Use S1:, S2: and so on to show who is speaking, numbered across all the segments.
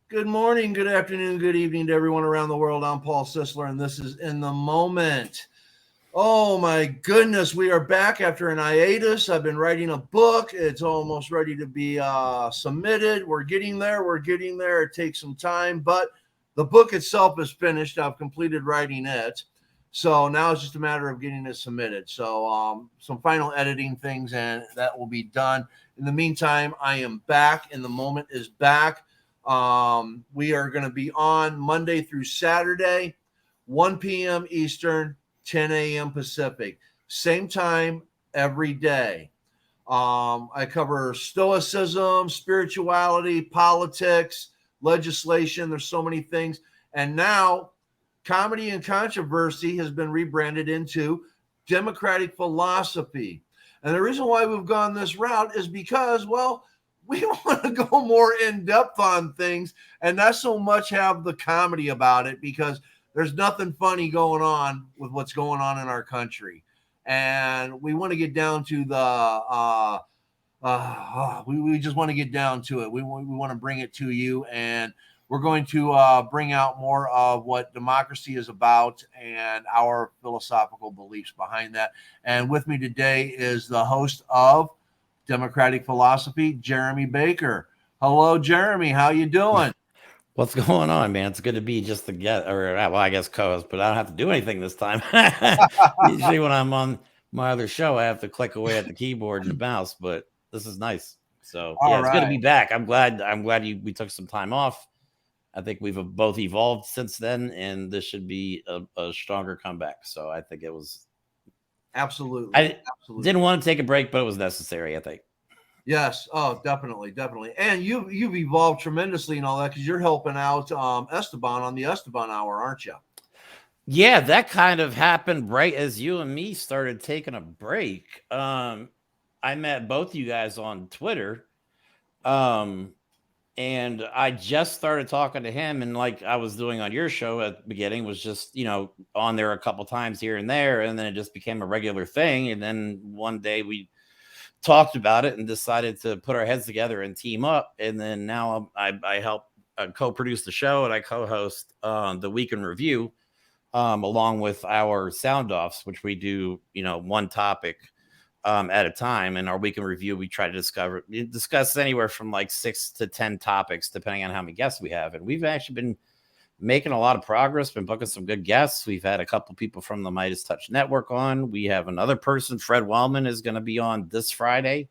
S1: Good morning, good afternoon, good evening to everyone around the world. I'm Paul Sisler, and this is In the Moment. Oh my goodness, we are back after an hiatus. I've been writing a book. It's almost ready to be submitted. We're getting there. We're getting there. It takes some time, but the book itself is finished. I've completed writing it. So now it's just a matter of getting it submitted. So some final editing things, and that will be done. In the meantime, I am back. In the Moment is back. We are going to be on Monday through Saturday, 1 p.m. Eastern, 10 a.m. Pacific. Same time every day. I cover stoicism, spirituality, politics, legislation. There's so many things. And now comedy and controversy has been rebranded into democratic philosophy. And the reason why we've gone this route is because, well, we want to go more in depth on things and not so much have the comedy about it, because there's nothing funny going on with what's going on in our country. And we want to get down to we just want to get down to it. We want to bring it to you, and we're going to bring out more of what democracy is about and our philosophical beliefs behind that. And with me today is the host of Democratic Philosophy, Jeremy Baker. Hello, Jeremy. How you doing?
S2: What's going on, man? It's good to be just the guest, or well, I guess co-host, but I don't have to do anything this time. Usually, when I'm on my other show, I have to click away at the keyboard and the mouse. But this is nice. So
S1: All
S2: yeah, it's good to
S1: right.
S2: be back. I'm glad. We took some time off. I think we've both evolved since then, and this should be a stronger comeback. So I think it was.
S1: Absolutely.
S2: I didn't
S1: Absolutely.
S2: want to take a break, but it was necessary. I think.
S1: Yes. Oh, definitely, definitely. And you've evolved tremendously and all that, because you're helping out Esteban on the Esteban Hour, aren't you?
S2: Yeah, that kind of happened right as you and me started taking a break. I met both you guys on Twitter. Um, and I just started talking to him, and like I was doing on your show at the beginning, was just, on there a couple times here and there, and then it just became a regular thing. And then one day we talked about it and decided to put our heads together and team up. And then now I help co-produce the show, and I co-host the Week in Review, along with our sound offs, which we do, one topic at a time. In our Week in Review, we try to discuss anywhere from like 6 to 10 topics, depending on how many guests we have. And we've actually been making a lot of progress, been booking some good guests. We've had a couple people from the Midas Touch Network on. We have another person, Fred Wellman, is going to be on this Friday,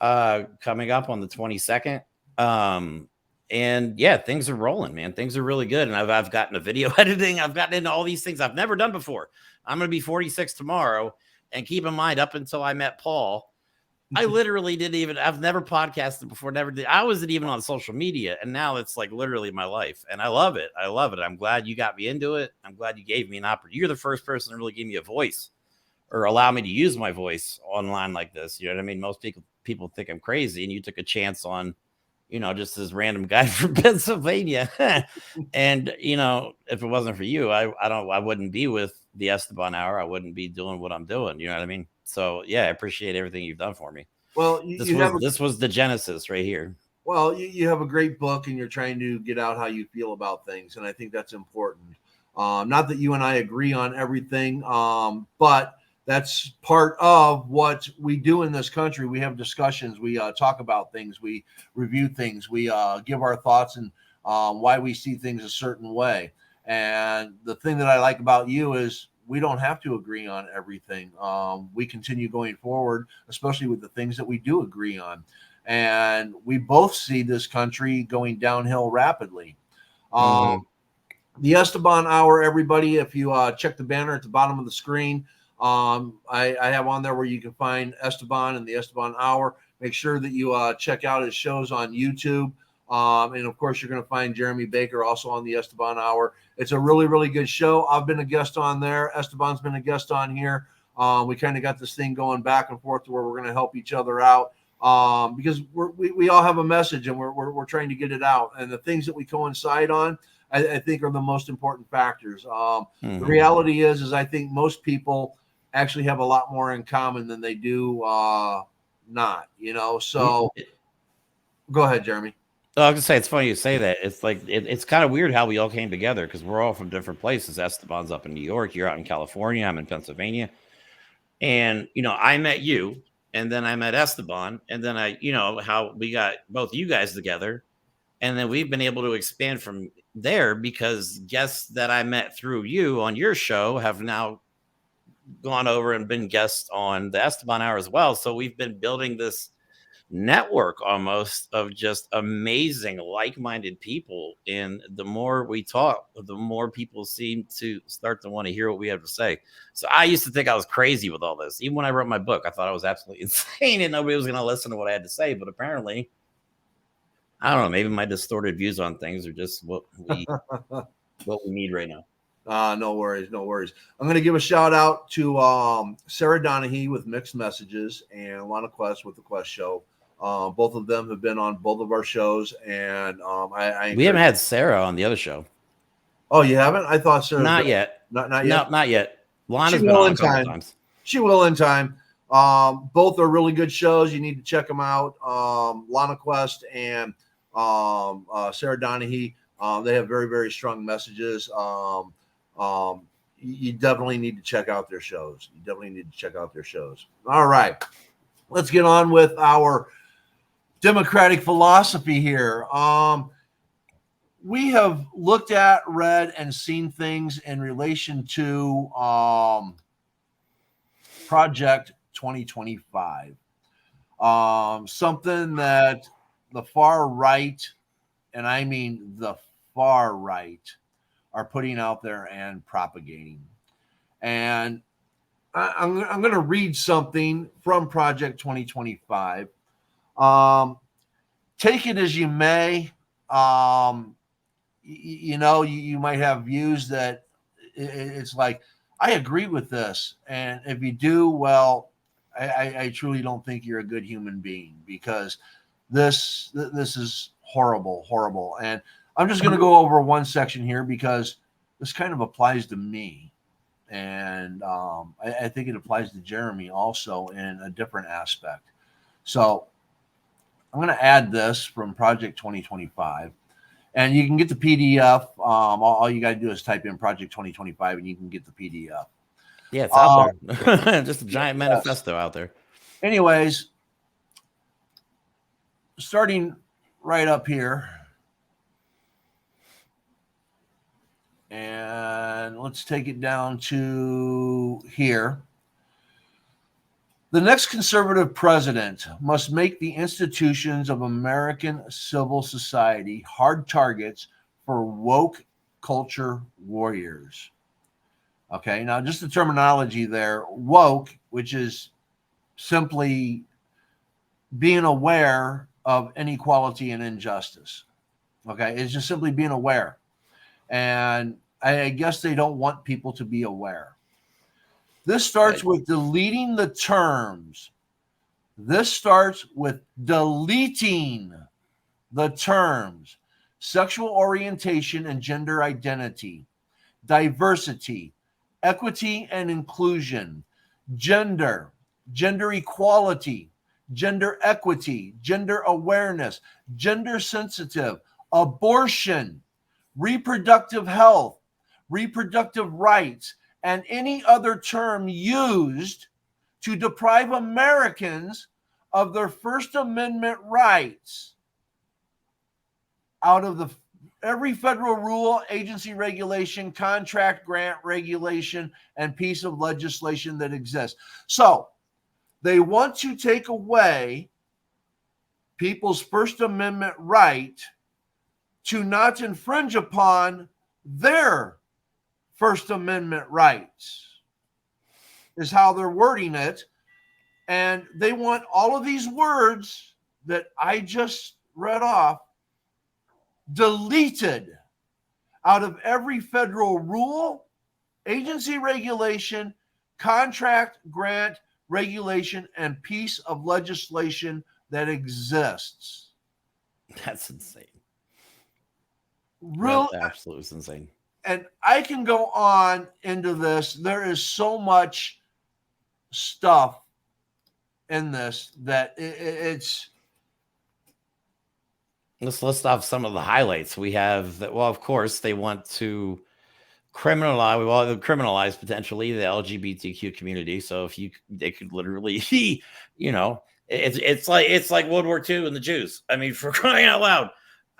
S2: coming up on the 22nd. And yeah, things are rolling, man. Things are really good. And I've gotten a video editing. I've gotten into all these things I've never done before. I'm going to be 46 tomorrow. And keep in mind, up until I met Paul, I literally I've never podcasted before, never did. I wasn't even on social media. And now it's like literally my life. And I love it. I love it. I'm glad you got me into it. I'm glad you gave me an opportunity. You're the first person to really give me a voice or allow me to use my voice online like this. You know what I mean? Most people think I'm crazy, and you took a chance on, just this random guy from Pennsylvania. And, if it wasn't for you, I wouldn't be with the Esteban Hour. I wouldn't be doing what I'm doing. You know what I mean? So yeah, I appreciate everything you've done for me.
S1: Well,
S2: This was the genesis right here.
S1: you have a great book, and you're trying to get out how you feel about things, and I think that's important. Not that you and I agree on everything, but that's part of what we do in this country. We have discussions. We talk about things. We review things. We give our thoughts and why we see things a certain way. And the thing that I like about you is we don't have to agree on everything. We continue going forward, especially with the things that we do agree on. And we both see this country going downhill rapidly. Um,
S2: Mm-hmm.
S1: the Esteban Hour, everybody, if you check the banner at the bottom of the screen, I have on there where you can find Esteban and the Esteban Hour. Make sure that you check out his shows on YouTube. And of course, you're going to find Jeremy Baker also on the Esteban Hour. It's a really, really good show. I've been a guest on there. Esteban's been a guest on here. We kind of got this thing going back and forth to where we're going to help each other out, because we all have a message, and we're trying to get it out. And the things that we coincide on, I think, are the most important factors. The
S2: Mm-hmm.
S1: reality is I think most people actually have a lot more in common than they do not. So go ahead, Jeremy.
S2: I was gonna say it's funny you say that. It's like it's kind of weird how we all came together because we're all from different places. Esteban's up in New York, you're out in California, I'm in Pennsylvania, and I met you, and then I met Esteban, and then how we got both you guys together, and then we've been able to expand from there because guests that I met through you on your show have now gone over and been guests on the Esteban Hour as well. So we've been building this network almost of just amazing like-minded people, and the more we talk, the more people seem to start to want to hear what we have to say. So I used to think I was crazy with all this. Even when I wrote my book, I thought I was absolutely insane and nobody was going to listen to what I had to say, but apparently, I don't know, maybe my distorted views on things are just what we need right now.
S1: No worries, no worries. I'm going to give a shout out to Sarah Donahue with Mixed Messages and Lana Quest with the Quest Show. Both of them have been on both of our shows, and
S2: we haven't had Sarah on the other show.
S1: Oh, you haven't? I thought Sarah.
S2: Not yet.
S1: Not
S2: yet.
S1: No,
S2: not yet. Lana's been on a couple times.
S1: She will in time. Both are really good shows. You need to check them out. Lana Quest and Sarah Donahue. They have very, very strong messages. You definitely need to check out their shows. All right. Let's get on with our democratic philosophy here. We have looked at, read, and seen things in relation to Project 2025. Something that the far right, and I mean the far right, are putting out there and propagating. And I'm going to read something from Project 2025. Take it as you may. You might have views that it's like, I agree with this. And if you do, well, I truly don't think you're a good human being, because this is horrible. And I'm just going to go over one section here because this kind of applies to me. And I think it applies to Jeremy also in a different aspect. So I'm going to add this from Project 2025. And you can get the PDF. All you got to do is type in Project 2025 and you can get the PDF.
S2: Yeah, it's out there. Just a giant manifesto out there.
S1: Anyways, starting right up here. And let's take it down to here. The next conservative president must make the institutions of American civil society hard targets for woke culture warriors. Okay, now just the terminology there, woke, which is simply being aware of inequality and injustice. Okay, it's just simply being aware. And I guess they don't want people to be aware. This starts with deleting the terms. This starts with deleting the terms sexual orientation and gender identity, diversity, equity and inclusion, gender equality, gender equity, gender awareness, gender sensitive, abortion, reproductive health, reproductive rights, and any other term used to deprive Americans of their First Amendment rights out of every federal rule, agency regulation, contract grant regulation, and piece of legislation that exists. So they want to take away people's First Amendment right to not infringe upon their First Amendment rights, is how they're wording it. And they want all of these words that I just read off deleted out of every federal rule, agency regulation, contract grant regulation, and piece of legislation that exists.
S2: That's insane.
S1: Real,
S2: that's absolutely insane.
S1: And I can go on into this. There is so much stuff in this that it's
S2: Let's list off some of the highlights. We have that. Well, of course, they want to criminalize potentially the LGBTQ community. So if they could literally, it's like World War II and the Jews. I mean, for crying out loud,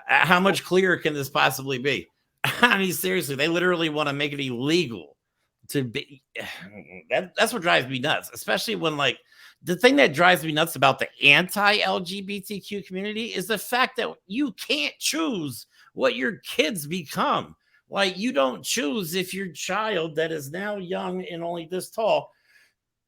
S2: how much clearer can this possibly be? I mean, seriously, they literally want to make it illegal to be. That's what drives me nuts, especially when like the thing that drives me nuts about the anti-LGBTQ community is the fact that you can't choose what your kids become. Like you don't choose if your child that is now young and only this tall,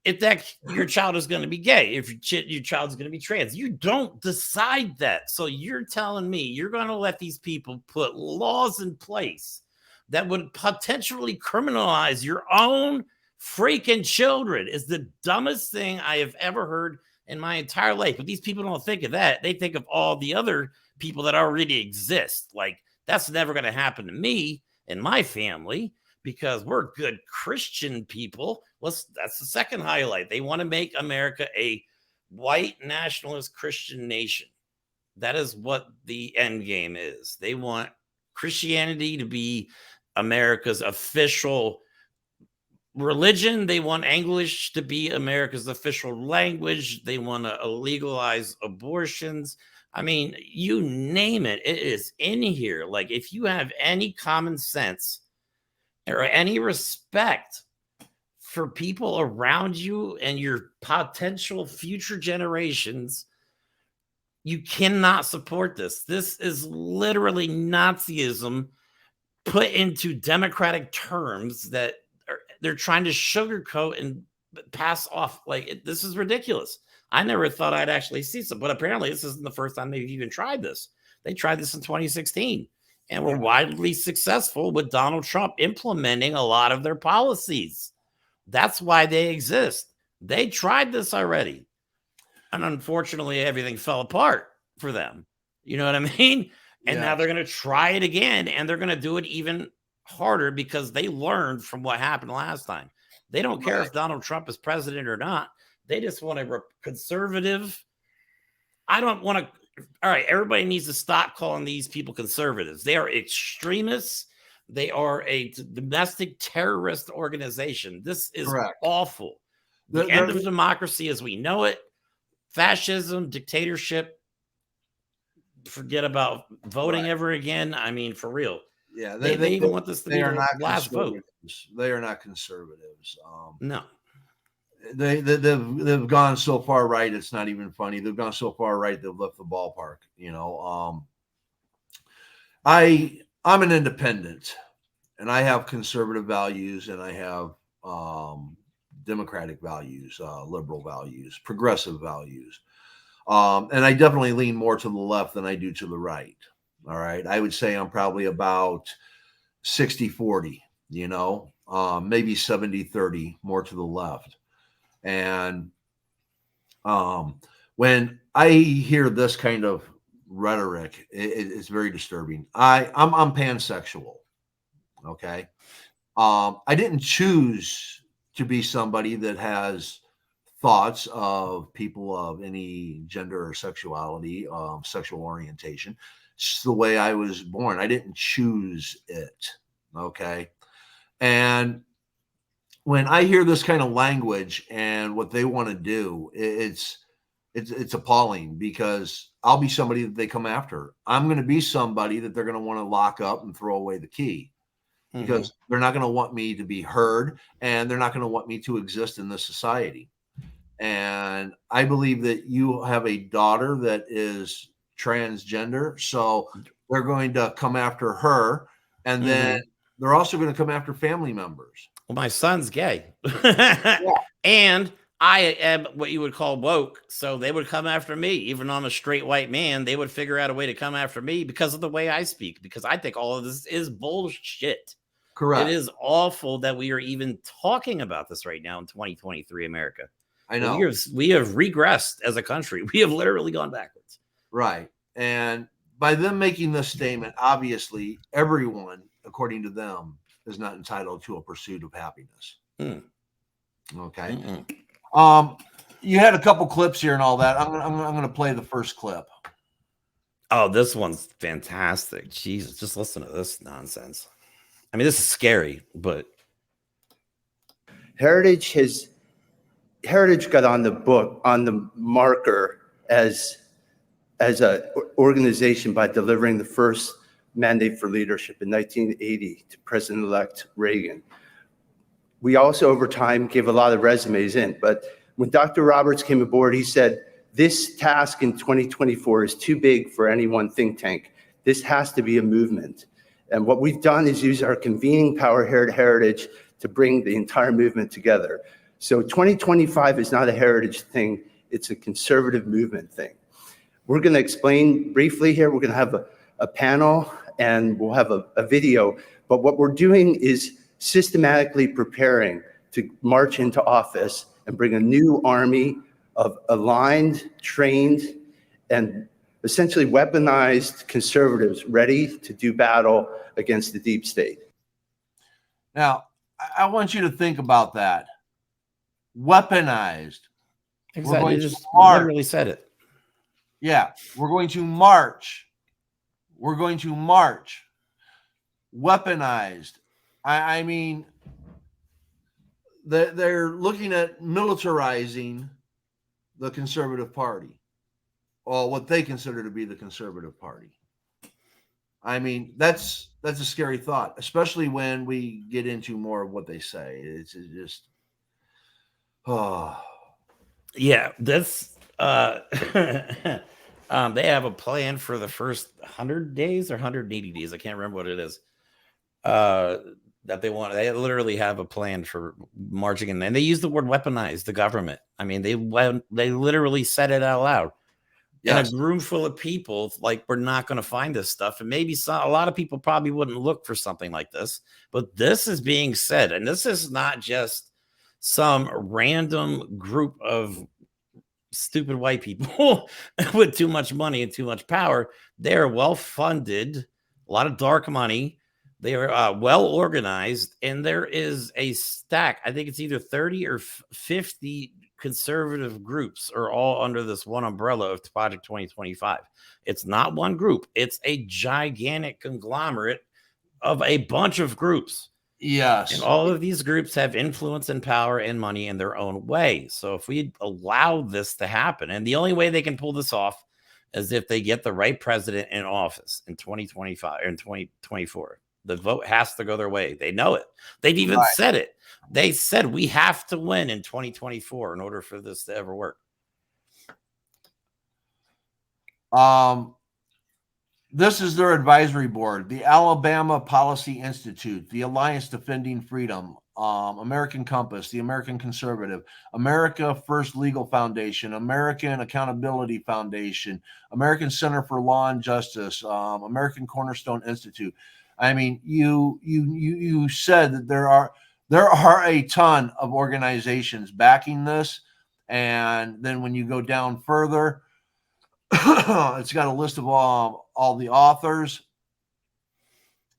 S2: if that your child is going to be gay, if your child's going to be trans. You don't decide that. So you're telling me you're going to let these people put laws in place that would potentially criminalize your own freaking children is the dumbest thing I have ever heard in my entire life. But these people don't think of that. They think of all the other people that already exist. Like that's never going to happen to me and my family because we're good Christian people. That's the second highlight. They want to make America a white nationalist Christian nation. That is what the end game is. They want Christianity to be America's official religion. They want English to be America's official language. They want to legalize abortions. I mean, you name it, it is in here. Like, if you have any common sense or any respect for people around you and your potential future generations, you cannot support this. This is literally Nazism put into democratic terms that they're trying to sugarcoat and pass off. Like, this is ridiculous. I never thought I'd actually see some, but apparently this isn't the first time they've even tried this. They tried this in 2016 and were widely successful with Donald Trump implementing a lot of their policies. That's why they exist. They tried this already. And unfortunately, everything fell apart for them. You know what I mean? And now they're going to try it again, and they're going to do it even harder because they learned from what happened last time. They don't care if Donald Trump is president or not. They just want a conservative. I don't want to. All right, everybody needs to stop calling these people conservatives. They are extremists. They are a domestic terrorist organization. This is awful. The end of democracy as we know it, fascism, dictatorship. Forget about voting ever again. I mean, for real.
S1: Yeah,
S2: they even want this to be the last vote.
S1: They are not conservatives.
S2: No.
S1: They've gone so far right, it's not even funny. They've gone so far right, they've left the ballpark. You know, I'm an independent, and I have conservative values, and I have democratic values, liberal values, progressive values, and I definitely lean more to the left than I do to the right. All right, I would say I'm probably about 60-40. You know, maybe 70-30 more to the left. And when I hear this kind of rhetoric, it's very disturbing. I'm pansexual. Okay. I didn't choose to be somebody that has thoughts of people of any gender or sexuality, sexual orientation. It's just the way I was born. I didn't choose it. Okay. And when I hear this kind of language and what they want to do, it's appalling because I'll be somebody that they come after. I'm going to be somebody that they're going to want to lock up and throw away the key because they're not going to want me to be heard and they're not going to want me to exist in this society. And I believe that you have a daughter that is transgender, so they're going to come after her, and then they're also going to come after family members.
S2: Well, my son's gay. And I am what you would call woke. So they would come after me. Even though I'm a straight white man, they would figure out a way to come after me because of the way I speak, because I think all of this is bullshit.
S1: Correct.
S2: It is awful that we are even talking about this right now in 2023 America.
S1: I know.
S2: We have regressed as a country. We have literally gone backwards.
S1: Right. And by them making this statement, obviously everyone, according to them, is not entitled to a pursuit of happiness. Okay. You had a couple clips here and all that. I'm going to play the first clip.
S2: Oh, this one's fantastic. Jesus, just listen to this nonsense. I mean, this is scary, but
S3: Heritage got on the marker as an organization by delivering the first mandate for leadership in 1980 to President-elect Reagan. We also, over time, gave a lot of resumes in, but when Dr. Roberts came aboard, he said, this task in 2024 is too big for any one think tank. This has to be a movement. And what we've done is use our convening power here at Heritage to bring the entire movement together. So 2025 is not a Heritage thing, it's a conservative movement thing. We're going to explain briefly here. We're going to have a panel and we'll have a video. But what we're doing is systematically preparing to march into office and bring a new army of aligned, trained, and essentially weaponized conservatives ready to do battle against the deep state.
S1: Now, I want you to think about that. Weaponized.
S2: exactly, you just literally said it.
S1: Yeah, we're going to march. We're going to march. Weaponized. I mean, they're looking at militarizing the Conservative Party, or what they consider to be the Conservative Party. I mean, that's a scary thought, especially when we get into more of what they say. It's just, oh.
S2: Yeah, this they have a plan for the first 100 days or 180 days. I can't remember what it is. That they want. They literally have a plan for marching in, and they use the word weaponize the government. I mean, they literally said it out loud. Yes. In a room full of people, like, we're not going to find this stuff. And maybe a lot of people probably wouldn't look for something like this, but this is being said. And this is not just some random group of stupid white people with too much money and too much power. They're well-funded, a lot of dark money. They are well organized, and there is a stack. I think it's either 30 or 50 conservative groups are all under this one umbrella of Project 2025. It's not one group. It's a gigantic conglomerate of a bunch of groups.
S1: Yes.
S2: And all of these groups have influence and power and money in their own way. So if we allow this to happen, and the only way they can pull this off is if they get the right president in office in 2025 or in 2024. The vote has to go their way. They know it. They've even said it. They said we have to win in 2024 in order for this to ever work.
S1: This is their advisory board: the Alabama Policy Institute, the Alliance Defending Freedom, American Compass, the American Conservative, America First Legal Foundation, American Accountability Foundation, American Center for Law and Justice, American Cornerstone Institute. I mean, you said that there are a ton of organizations backing this, and then when you go down further, it's got a list of all the authors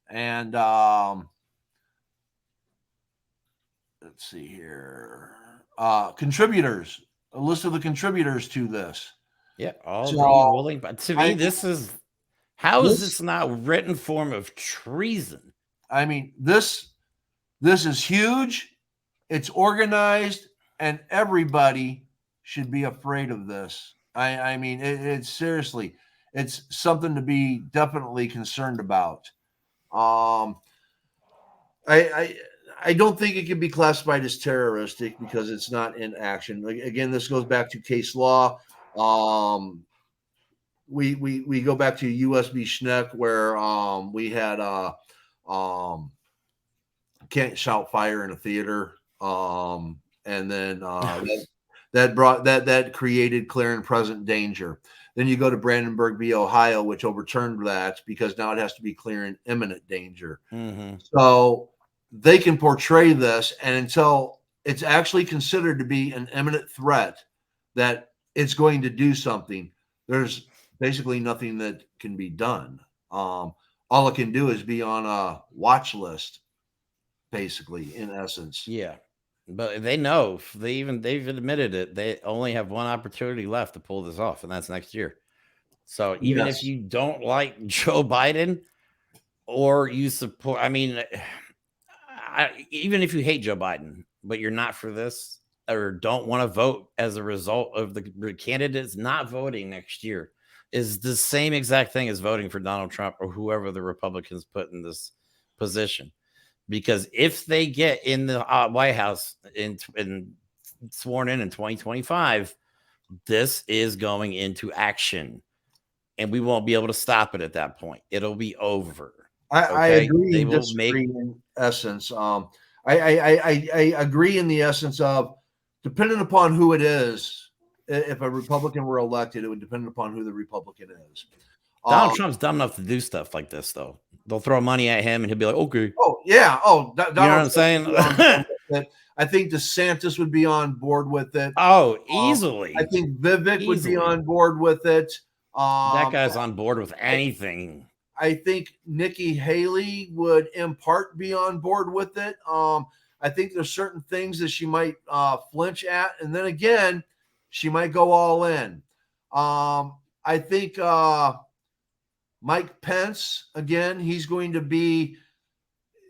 S1: and let's see here, contributors, a list of the contributors to this.
S2: Yeah, all being willing. But to me, this is how is this not written form of treason?
S1: I mean, this is huge. It's organized, and everybody should be afraid of this. I mean, it's seriously, it's something to be definitely concerned about. I don't think it can be classified as terroristic because it's not in action. Again, this goes back to case law. We go back to USB Schneck where we had can't shout fire in a theater, and then that created clear and present danger. Then you go to Brandenburg v. Ohio, which overturned that because now it has to be clear and imminent danger.
S2: Mm-hmm.
S1: So they can portray this, and until it's actually considered to be an imminent threat that it's going to do something, there's basically nothing that can be done. All it can do is be on a watch list, basically, in essence.
S2: Yeah. But they know, they've admitted it. They only have one opportunity left to pull this off, and that's next year. So even if
S1: Yes.
S2: you don't like Joe Biden or you support, I mean, even if you hate Joe Biden, but you're not for this or don't want to vote as a result of the candidates not voting next year, is the same exact thing as voting for Donald Trump or whoever the Republicans put in this position. Because if they get in the White House in sworn in 2025, this is going into action, and we won't be able to stop it at that point. It'll be over.
S1: I
S2: Okay,
S1: agree
S2: they
S1: and
S2: will
S1: disagree
S2: make.
S1: in essence. I agree in the essence of, depending upon who it is, if a Republican were elected, it would depend upon who the Republican is.
S2: Donald Trump's dumb enough to do stuff like this, though. They'll throw money at him, and he'll be like, "Okay."
S1: Oh yeah. Oh,
S2: You know what I'm
S1: Donald Trump
S2: saying?
S1: would be on board with it. I think DeSantis would be on board with it.
S2: Oh,
S1: I
S2: easily.
S1: think Vivek would be
S2: Easily.
S1: on board with it.
S2: That guy's on board with anything.
S1: I think Nikki Haley would in part be on board with it. I think there's certain things that she might flinch at, and then again, she might go all in. I think Mike Pence, again, he's going to be.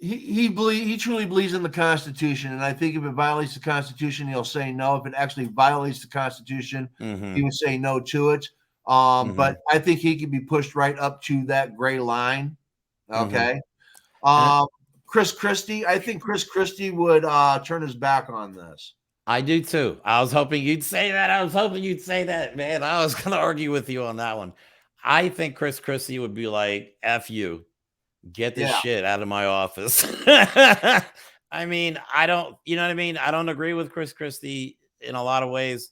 S1: He truly believes in the Constitution, and I think if it violates the Constitution, he'll say no. If it actually violates the Constitution, he would say no to it. But I think he could be pushed right up to that gray line. Okay. Chris Christie, I think Chris Christie would turn his back on this.
S2: I do too. I was hoping you'd say that. I was hoping you'd say that, man. I was going to argue with you on that one. I think Chris Christie would be like, F you. Get this shit out of my office. I mean, I don't, you know what I mean? I don't agree with Chris Christie in a lot of ways.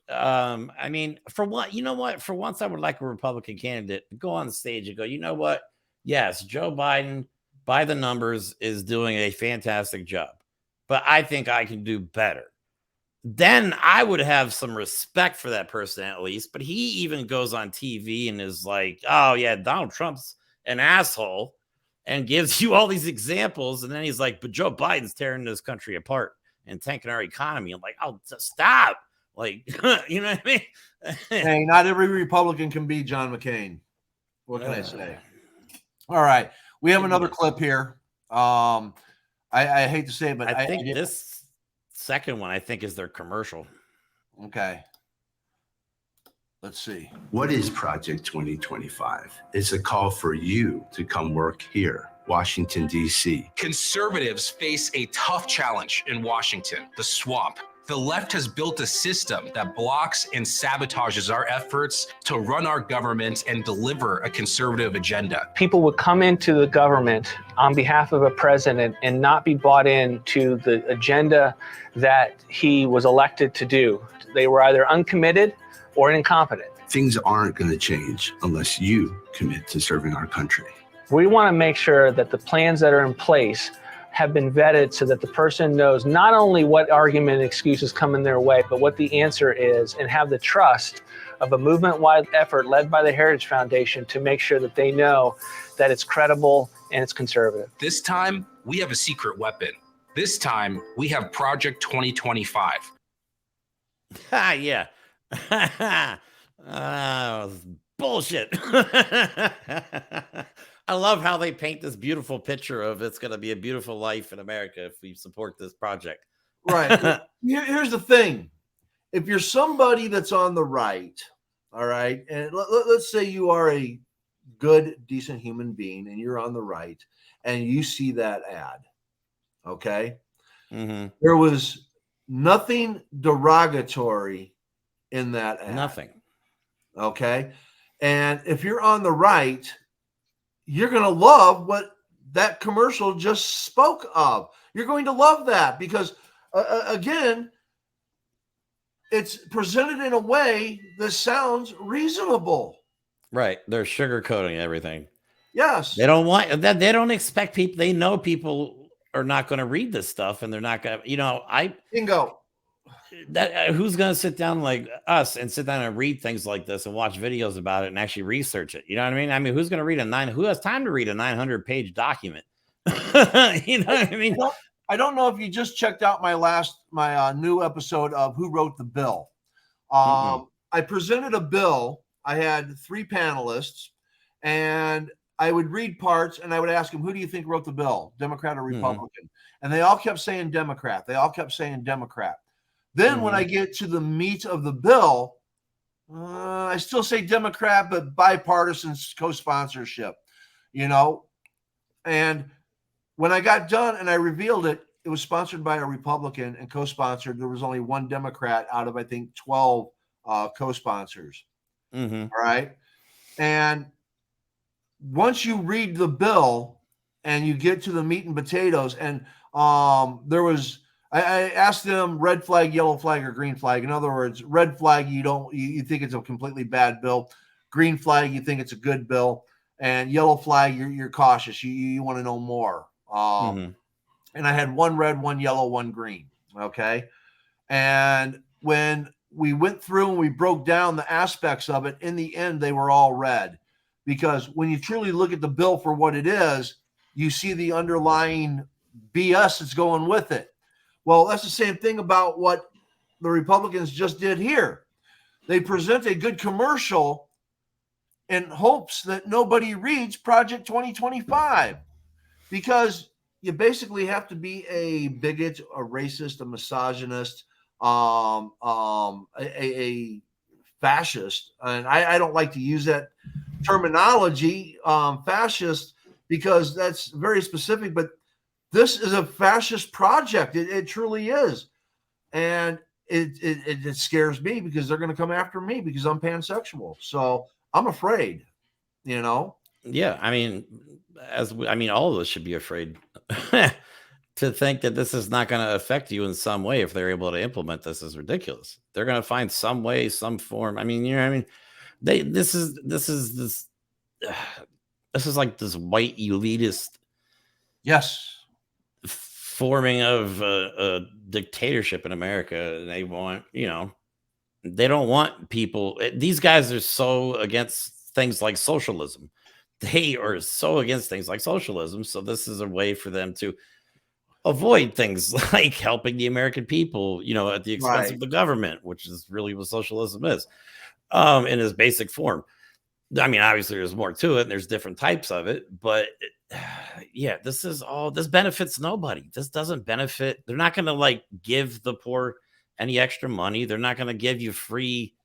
S2: I mean, for what, you know what? For once, I would like a Republican candidate to go on the stage and go, you know what? Yes, Joe Biden, by the numbers, is doing a fantastic job, but I think I can do better. Then I would have some respect for that person at least. But he even goes on TV and is like, oh, yeah, Donald Trump's an asshole, and gives you all these examples. And then he's like, but Joe Biden's tearing this country apart and tanking our economy. I'm like, oh, stop. Like, you know what I mean?
S1: Hey, not every Republican can be John McCain. What can I say? All right. We have another clip here. I hate to say it, but
S2: I think this second one, I think, is their commercial.
S1: Okay. Let's see.
S3: What is Project 2025? It's a call for you to come work here, Washington, D.C.
S4: Conservatives face a tough challenge in Washington, the swamp. The left has built a system that blocks and sabotages our efforts to run our government and deliver a conservative agenda.
S5: People would come into the government on behalf of a president and not be bought into the agenda that he was elected to do. They were either uncommitted or incompetent.
S3: Things aren't going to change unless you commit to serving our country.
S5: We want to make sure that the plans that are in place have been vetted so that the person knows not only what argument and excuses come in their way, but what the answer is, and have the trust of a movement-wide effort led by the Heritage Foundation to make sure that they know that it's credible and it's conservative.
S4: This time, we have a secret weapon. This time, we have Project 2025.
S2: Yeah. Bullshit. I love how they paint this beautiful picture of it's going to be a beautiful life in America if we support this project.
S1: Right. Here's the thing. If you're somebody that's on the right, all right, and let's say you are a good, decent human being and you're on the right and you see that ad, okay?
S2: Mm-hmm.
S1: There was nothing derogatory in that ad.
S2: Nothing.
S1: Okay. And if you're on the right, you're going to love what that commercial just spoke of. You're going to love that because, again, it's presented in a way that sounds reasonable.
S2: Right. They're sugarcoating everything.
S1: Yes.
S2: They don't want that. They don't expect people. They know people are not going to read this stuff and they're not going to,
S1: Bingo.
S2: Who's going to sit down like us and sit down and read things like this and watch videos about it and actually research it? You know what I mean? I mean, who's going to read who has time to read a 900-page document? You know what I mean?
S1: I don't know if you just checked out my new episode of Who Wrote the Bill. I presented a bill I had 3 panelists, and I would read parts and I would ask them, who do you think wrote the bill, Democrat or Republican? And they all kept saying Democrat. They all kept saying Democrat. Then when I get to the meat of the bill, I still say Democrat, but bipartisan co-sponsorship, And when I got done and I revealed it, it was sponsored by a Republican and co-sponsored. There was only 1 Democrat out of, I think, 12 co-sponsors. All right. And once you read the bill and you get to the meat and potatoes, and I asked them red flag, yellow flag, or green flag. In other words, red flag, you think it's a completely bad bill. Green flag, you think it's a good bill. And yellow flag, you're cautious. You want to know more. And I had 1 red, 1 yellow, 1 green. Okay. And when we went through and we broke down the aspects of it, in the end, they were all red. Because when you truly look at the bill for what it is, you see the underlying BS that's going with it. Well, that's the same thing about what the Republicans just did here. They present a good commercial in hopes that nobody reads Project 2025, because you basically have to be a bigot, a racist, a misogynist, a fascist. And I don't like to use that terminology, fascist, because that's very specific, but this is a fascist project. It truly is. And it scares me, because they're going to come after me because I'm pansexual. So I'm afraid,
S2: Yeah. I mean, all of us should be afraid to think that this is not going to affect you in some way. If they're able to implement this, is ridiculous. They're going to find some way, some form. I mean, this is like this white elitist,
S1: yes,
S2: forming of a dictatorship in America. They want, they don't want people. These guys are so against things like socialism. They are so against things like socialism. So this is a way for them to avoid things like helping the American people, at the expense of the government, which is really what socialism is, in its basic form. I mean, obviously there's more to it and there's different types of it, but this benefits nobody. This doesn't benefit. They're not going to give the poor any extra money. They're not going to give you free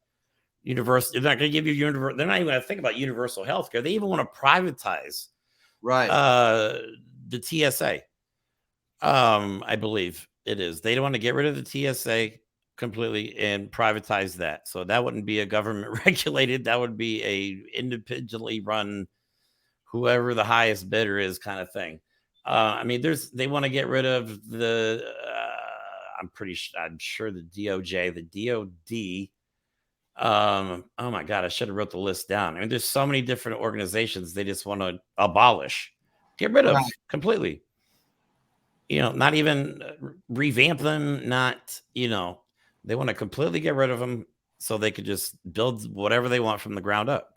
S2: universal. They're not going to give you universal. They're not even going to think about universal health care. They even want to privatize the TSA. I believe it is. They don't want to get rid of the TSA completely and privatize that. So that wouldn't be a government regulated. That would be a independently run, whoever the highest bidder is kind of thing. They want to get rid of the, I'm sure the DOJ, the DOD. Oh my God, I should have wrote the list down. I mean, there's so many different organizations they just want to abolish, get rid of completely. Not even revamp them, they want to completely get rid of them so they could just build whatever they want from the ground up.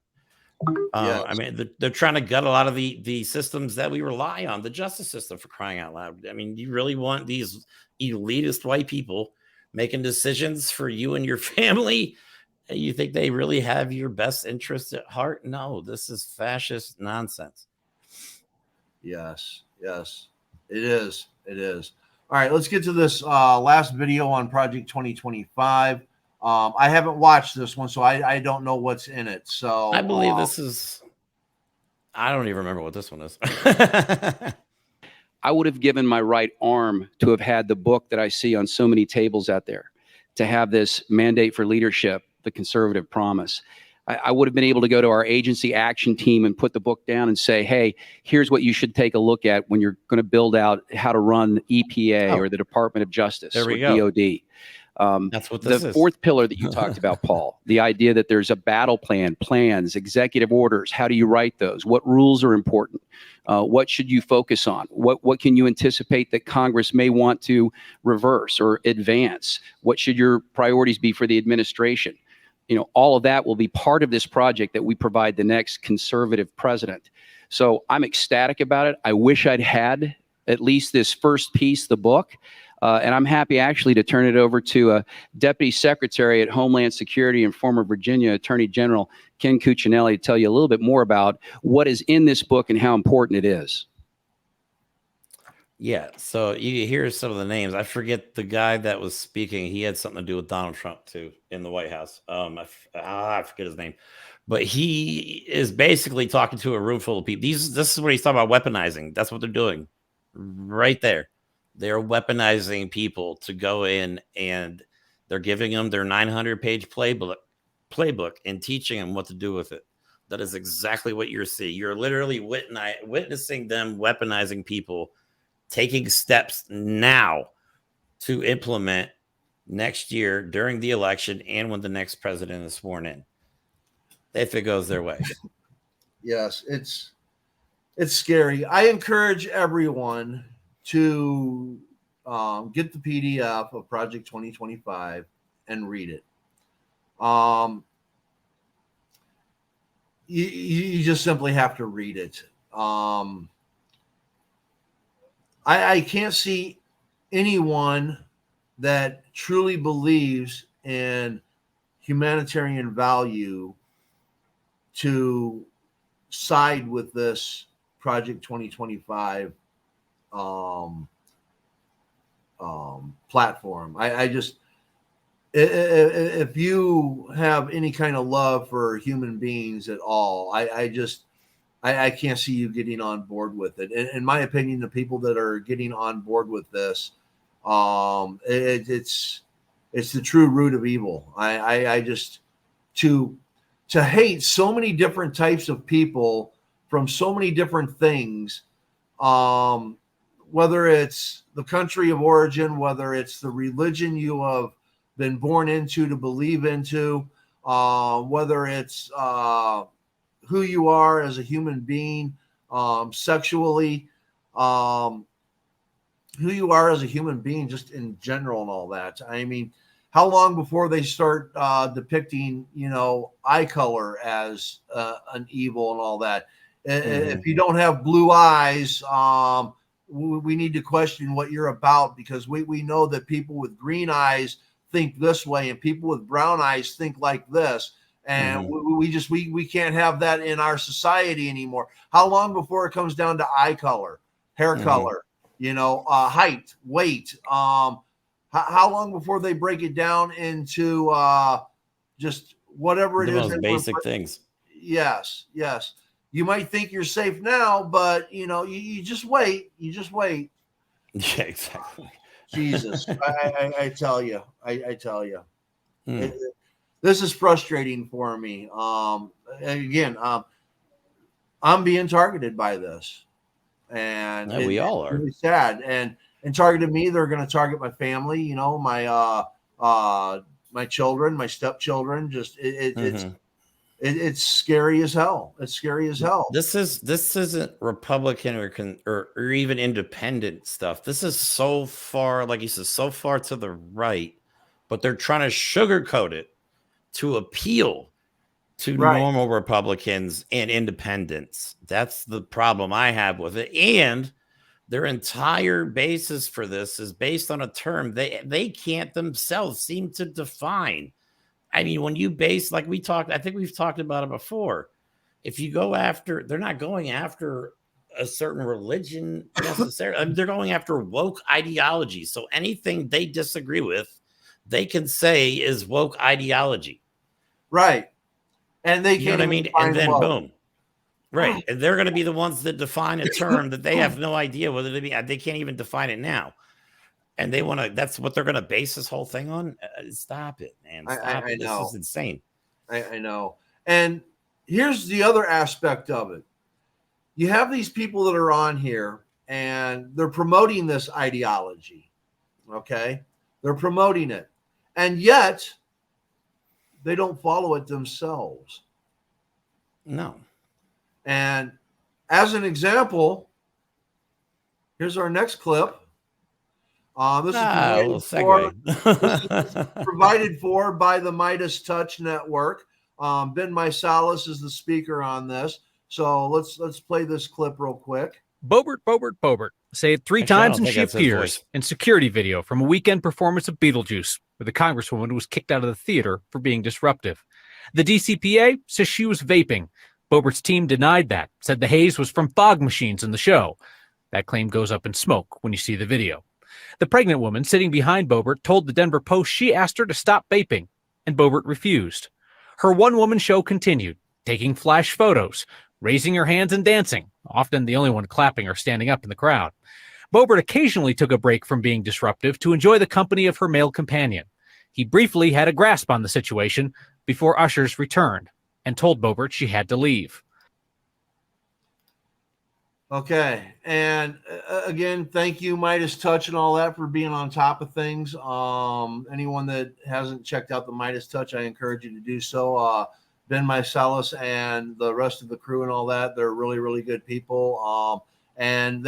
S2: They're trying to gut a lot of the systems that we rely on, the justice system, for crying out loud. I mean, you really want these elitist white people making decisions for you and your family? You think they really have your best interest at heart? No, this is fascist nonsense.
S1: Yes, it is. All right, let's get to this last video on Project 2025. I haven't watched this one, so I don't know what's in it. So
S2: I believe this is, I don't even remember what this one is.
S6: I would have given my right arm to have had the book that I see on so many tables out there, to have this Mandate for Leadership, the Conservative Promise. I would have been able to go to our agency action team and put the book down and say, hey, here's what you should take a look at when you're going to build out how to run EPA or the Department of Justice or DOD.
S2: That's what this
S6: the
S2: is.
S6: Fourth pillar that you talked about, Paul, the idea that there's a battle plan, plans, executive orders. How do you write those? What rules are important? What should you focus on? What can you anticipate that Congress may want to reverse or advance? What should your priorities be for the administration? All of that will be part of this project that we provide the next conservative president. So I'm ecstatic about it. I wish I'd had at least this first piece, the book. And I'm happy actually to turn it over to a Deputy Secretary at Homeland Security and former Virginia Attorney General, Ken Cuccinelli to tell you a little bit more about what is in this book and how important it is.
S2: Yeah, so you hear some of the names. I forget the guy that was speaking. He had something to do with Donald Trump too in the White House. I forget his name, but he is basically talking to a room full of people. This is what he's talking about, weaponizing. That's what they're doing right there. They're weaponizing people to go in, and they're giving them their 900-page playbook and teaching them what to do with it. That is exactly what you're seeing. You're literally witnessing them weaponizing people, taking steps now to implement next year during the election and when the next president is sworn in, if it goes their way.
S1: Yes, it's scary. I encourage everyone to get the PDF of Project 2025 and read it. You just simply have to read it. I can't see anyone that truly believes in humanitarian value to side with this Project 2025 platform. I just, if you have any kind of love for human beings at all, I can't see you getting on board with it. In my opinion, the people that are getting on board with this, it's the true root of evil. I just, to hate so many different types of people from so many different things, whether it's the country of origin, whether it's the religion you have been born into to believe into, whether it's who you are as a human being, sexually, who you are as a human being, just in general and all that. I mean, how long before they start depicting, eye color as an evil and all that? If you don't have blue eyes, we need to question what you're about, because we know that people with green eyes think this way and people with brown eyes think like this. And we can't have that in our society anymore. How long before it comes down to eye color, hair color, height, weight? How long before they break it down into just whatever it is?
S2: The most basic things.
S1: Yes. You might think you're safe now, but you just wait. You just wait.
S2: Yeah, exactly.
S1: Jesus, I tell you, I tell you. This is frustrating for me. Again, I'm being targeted by this, and
S2: yeah, we all are.
S1: Really sad. And targeted me. They're going to target my family. My children, my stepchildren. Just it's scary as hell. It's scary as hell.
S2: This isn't Republican or even independent stuff. This is so far, like you said, so far to the right, but they're trying to sugarcoat it to appeal to normal Republicans and independents. That's the problem I have with it. And their entire basis for this is based on a term they can't themselves seem to define. I mean, when you base, like we talked, I think we've talked about it before. If you go after, they're not going after a certain religion necessarily. I mean, they're going after woke ideology. So anything they disagree with, they can say is woke ideology.
S1: Right. And they
S2: You know what I mean? And then boom. Right. And they're going to be the ones that define a term that they have no idea whether they can't even define it now. And they want to, that's what they're going to base this whole thing on. Stop it, man. Stop it. This is insane.
S1: I know. And here's the other aspect of it. You have these people that are on here and they're promoting this ideology. Okay. They're promoting it. And yet they don't follow it themselves.
S2: No.
S1: And as an example, here's our next clip. This is provided for by the Midas Touch Network. Ben Mysalis is the speaker on this. So let's play this clip real quick.
S7: Bobert. Say it three times and she appears in security video from a weekend performance of Beetlejuice, where the congresswoman was kicked out of the theater for being disruptive. The DCPA says she was vaping. Boebert's team denied that, said the haze was from fog machines in the show. That claim goes up in smoke when you see the video. The pregnant woman sitting behind Boebert told the Denver Post she asked her to stop vaping, and Boebert refused. Her one-woman show continued, taking flash photos, raising her hands and dancing, often the only one clapping or standing up in the crowd. Boebert occasionally took a break from being disruptive to enjoy the company of her male companion. He briefly had a grasp on the situation before ushers returned and told Boebert she had to leave.
S1: Okay. And again, thank you, Midas Touch and all that, for being on top of things. Anyone that hasn't checked out the Midas Touch, I encourage you to do so. Ben Mycelis and the rest of the crew and all that, they're really, really good people. And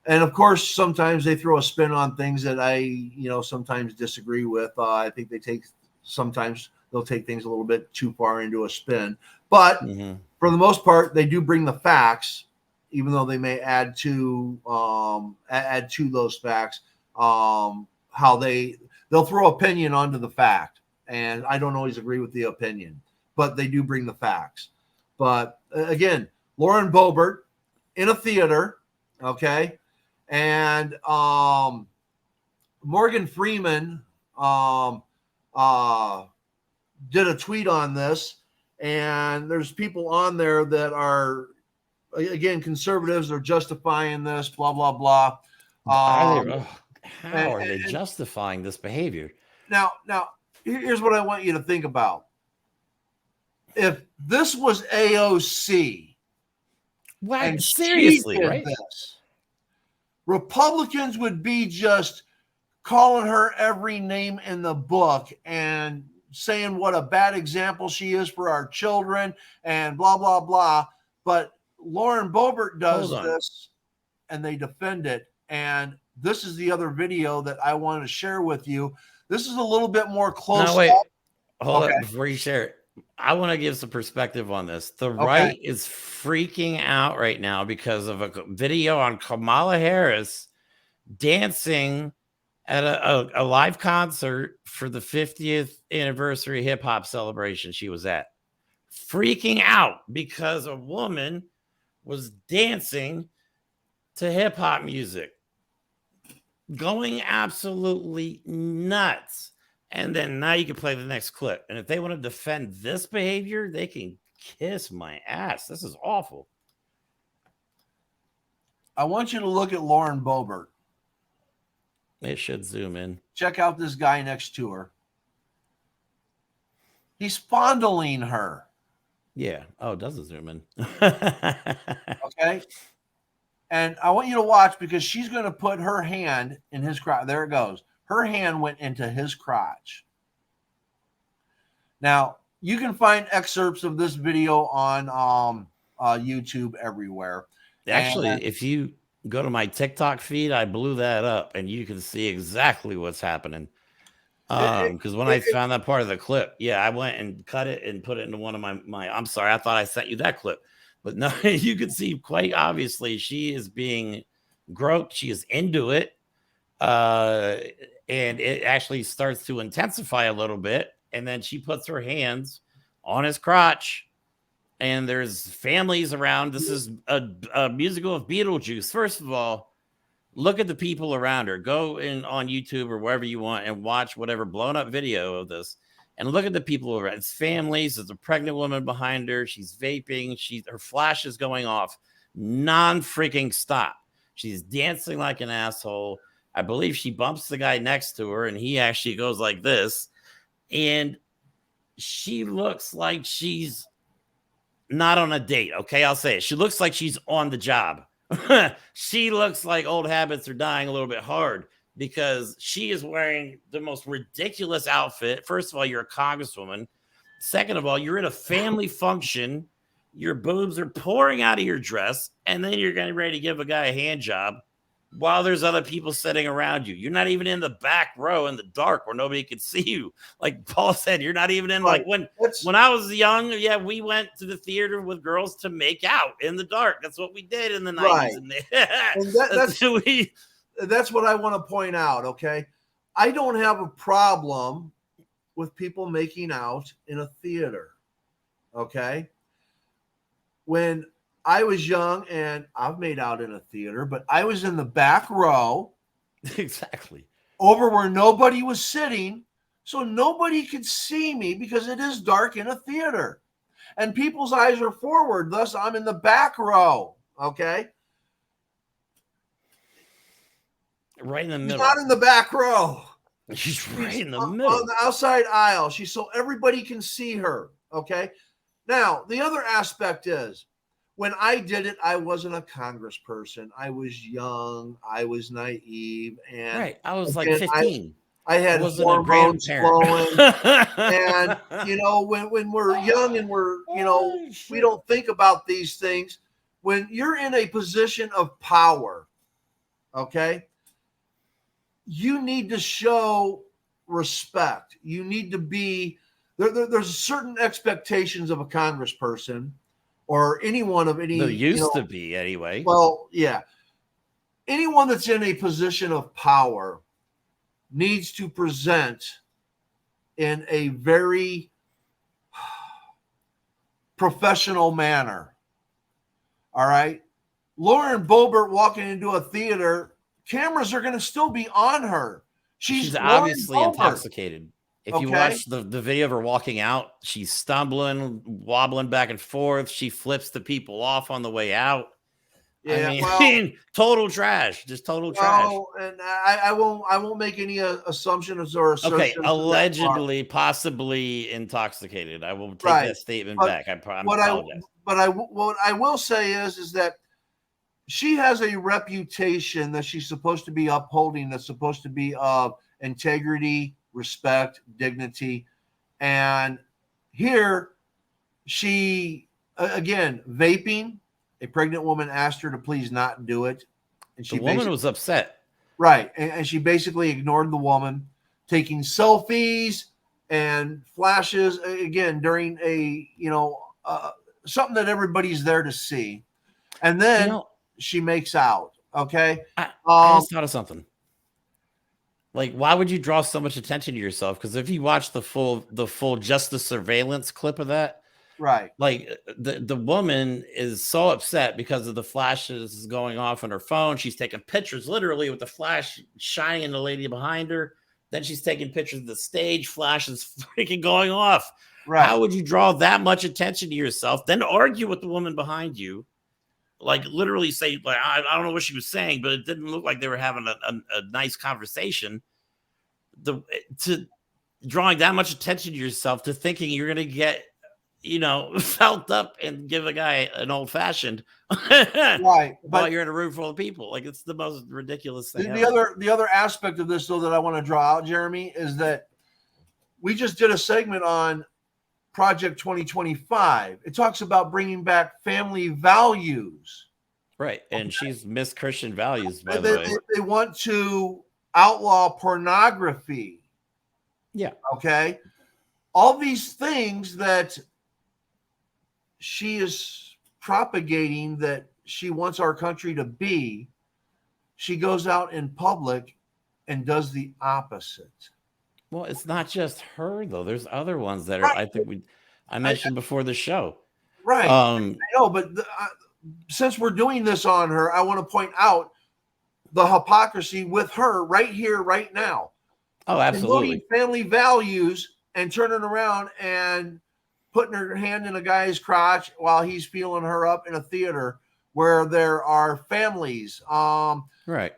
S1: and of course, sometimes they throw a spin on things that I sometimes disagree with. I think sometimes they'll take things a little bit too far into a spin, but for the most part, they do bring the facts, even though they may add to those facts, how they'll throw opinion onto the fact. And I don't always agree with the opinion, but they do bring the facts. But again, Lauren Boebert in a theater, okay, and Morgan Freeman did a tweet on this, and there's people on there that are, again, conservatives are justifying this, blah, blah, blah.
S2: How are they justifying this behavior?
S1: Now, here's what I want you to think about. If this was AOC,
S2: and seriously, right?
S1: This, Republicans would be just calling her every name in the book and saying what a bad example she is for our children and blah, blah, blah. But Lauren Boebert does this and they defend it. And this is the other video that I want to share with you. This is a little bit more close.
S2: No, wait. Hold up before you share it. I want to give some perspective on this. The right is freaking out right now because of a video on Kamala Harris dancing at a live concert for the 50th anniversary hip hop celebration she was at. Freaking out because a woman was dancing to hip hop music, going absolutely nuts. And then now you can play the next clip. And if they want to defend this behavior, they can kiss my ass. This is awful.
S1: I want you to look at Lauren Boebert.
S2: It should zoom in.
S1: Check out this guy next to her. He's fondling her.
S2: Yeah. Oh, it doesn't zoom in.
S1: Okay. And I want you to watch because she's going to put her hand in his crotch. There it goes. Her hand went into his crotch. Now, you can find excerpts of this video on YouTube everywhere.
S2: Actually, if you go to my TikTok feed, I blew that up and you can see exactly what's happening. Because when I found that part of the clip, I went and cut it and put it into one of my I'm sorry, I thought I sent you that clip. But no, you can see quite obviously she is being groped. She is into it. And it actually starts to intensify a little bit. And then she puts her hands on his crotch. And there's families around. This is a musical of Beetlejuice. First of all, look at the people around her. Go in on YouTube or wherever you want and watch whatever blown up video of this. And look at the people around. It's families. There's a pregnant woman behind her. She's vaping. Her flash is going off non-freaking stop. She's dancing like an asshole. I believe she bumps the guy next to her, and he actually goes like this. And she looks like she's not on a date. Okay, I'll say it. She looks like she's on the job. She looks like old habits are dying a little bit hard because she is wearing the most ridiculous outfit. First of all, you're a congresswoman. Second of all, you're in a family function. Your boobs are pouring out of your dress, and then you're getting ready to give a guy a hand job while there's other people sitting around you. You're not even in the back row in the dark where nobody could see you. Like Paul said, you're not even in like when I was young, we went to the theater with girls to make out in the dark. That's what we did in the 90s.
S1: Right. That's what I want to point out, okay? I don't have a problem with people making out in a theater. Okay. When I was young, and I've made out in a theater, but I was in the back row
S2: Exactly.
S1: over where nobody was sitting, so nobody could see me because it is dark in a theater. And people's eyes are forward, thus I'm in the back row. Okay.
S2: Right in the
S1: She's
S2: middle.
S1: not in the back row.
S2: She's right in the
S1: on
S2: middle.
S1: the outside aisle. She's so everybody can see her. Okay. Now, the other aspect is when I did it, I wasn't a congressperson. I was young. I was naive. And
S2: Right. I was like
S1: again,
S2: 15.
S1: I had
S2: wasn't a
S1: hormones
S2: grandparent.
S1: flowing. And, you know, when we're young and we're, you know, we don't think about these things. When you're in a position of power, okay, you need to show respect. You need to be there's certain expectations of a congressperson or anyone of any
S2: There used to be anyway.
S1: well, yeah. Anyone that's in a position of power needs to present in a very professional manner. All right. Lauren Boebert walking into a theater, cameras are going to still be on her. She's
S2: obviously
S1: Lauren Boebert.
S2: intoxicated. If you
S1: Okay.
S2: watch the video of her walking out, she's stumbling, wobbling back and forth. She flips the people off on the way out.
S1: Yeah,
S2: I mean, total trash, just total trash.
S1: And I won't make any assumptions or assertions.
S2: Okay, allegedly, possibly intoxicated. I will take
S1: Right.
S2: that statement
S1: But
S2: back. I
S1: what
S2: apologize.
S1: what I will say is that she has a reputation that she's supposed to be upholding. That's supposed to be of integrity, respect, dignity, and here she again vaping. A pregnant woman asked her to please not do it, and
S2: The woman was upset.
S1: Right, and she basically ignored the woman, taking selfies and flashes again during a something that everybody's there to see, and then she makes out. Okay,
S2: I just thought of something. Like, why would you draw so much attention to yourself? Because if you watch the full just the surveillance clip of that,
S1: right,
S2: like the woman is so upset because of the flashes going off on her phone. She's taking pictures literally with the flash shining in the lady behind her. Then she's taking pictures of the stage, flashes freaking going off.
S1: right.
S2: How would you draw that much attention to yourself? Then argue with the woman behind you. Like literally say, like, I don't know what she was saying, but it didn't look like they were having a nice conversation. To drawing that much attention to yourself, to thinking you're going to get, felt up and give a guy an old fashioned,
S1: right?
S2: While you're in a room full of people, like it's the most ridiculous thing.
S1: The other aspect of this, though, that I want to draw out, Jeremy, is that we just did a segment on Project 2025. It talks about bringing back family values.
S2: Right. And she's Miss Christian values, by the way.
S1: They want to outlaw pornography.
S2: Yeah.
S1: Okay. All these things that she is propagating that she wants our country to be, she goes out in public and does the opposite.
S2: Well, it's not just her though. There's other ones that are. Right. I think I mentioned before the show.
S1: Right. I know, but since we're doing this on her, I want to point out the hypocrisy with her right here, right now.
S2: Oh, absolutely.
S1: Promoting family values and turning around and putting her hand in a guy's crotch while he's feeling her up in a theater where there are families.
S2: Right.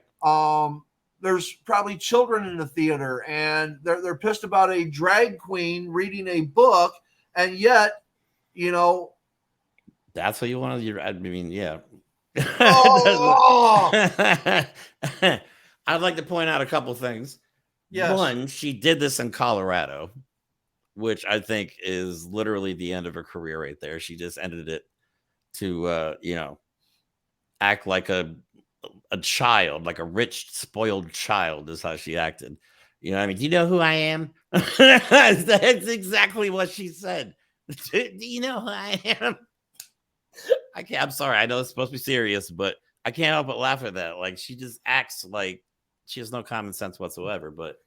S1: There's probably children in the theater, and they're pissed about a drag queen reading a book, and yet,
S2: that's what you want to. I mean, yeah.
S1: Oh!
S2: I'd like to point out a couple things.
S1: Yes.
S2: One, she did this in Colorado, which I think is literally the end of her career right there. She just ended it to, act like a child, like a rich, spoiled child is how she acted. You know what I mean? Do you know who I am? That's exactly what she said. Do you know who I am? I'm sorry. I know it's supposed to be serious, but I can't help but laugh at that. Like, she just acts like she has no common sense whatsoever. But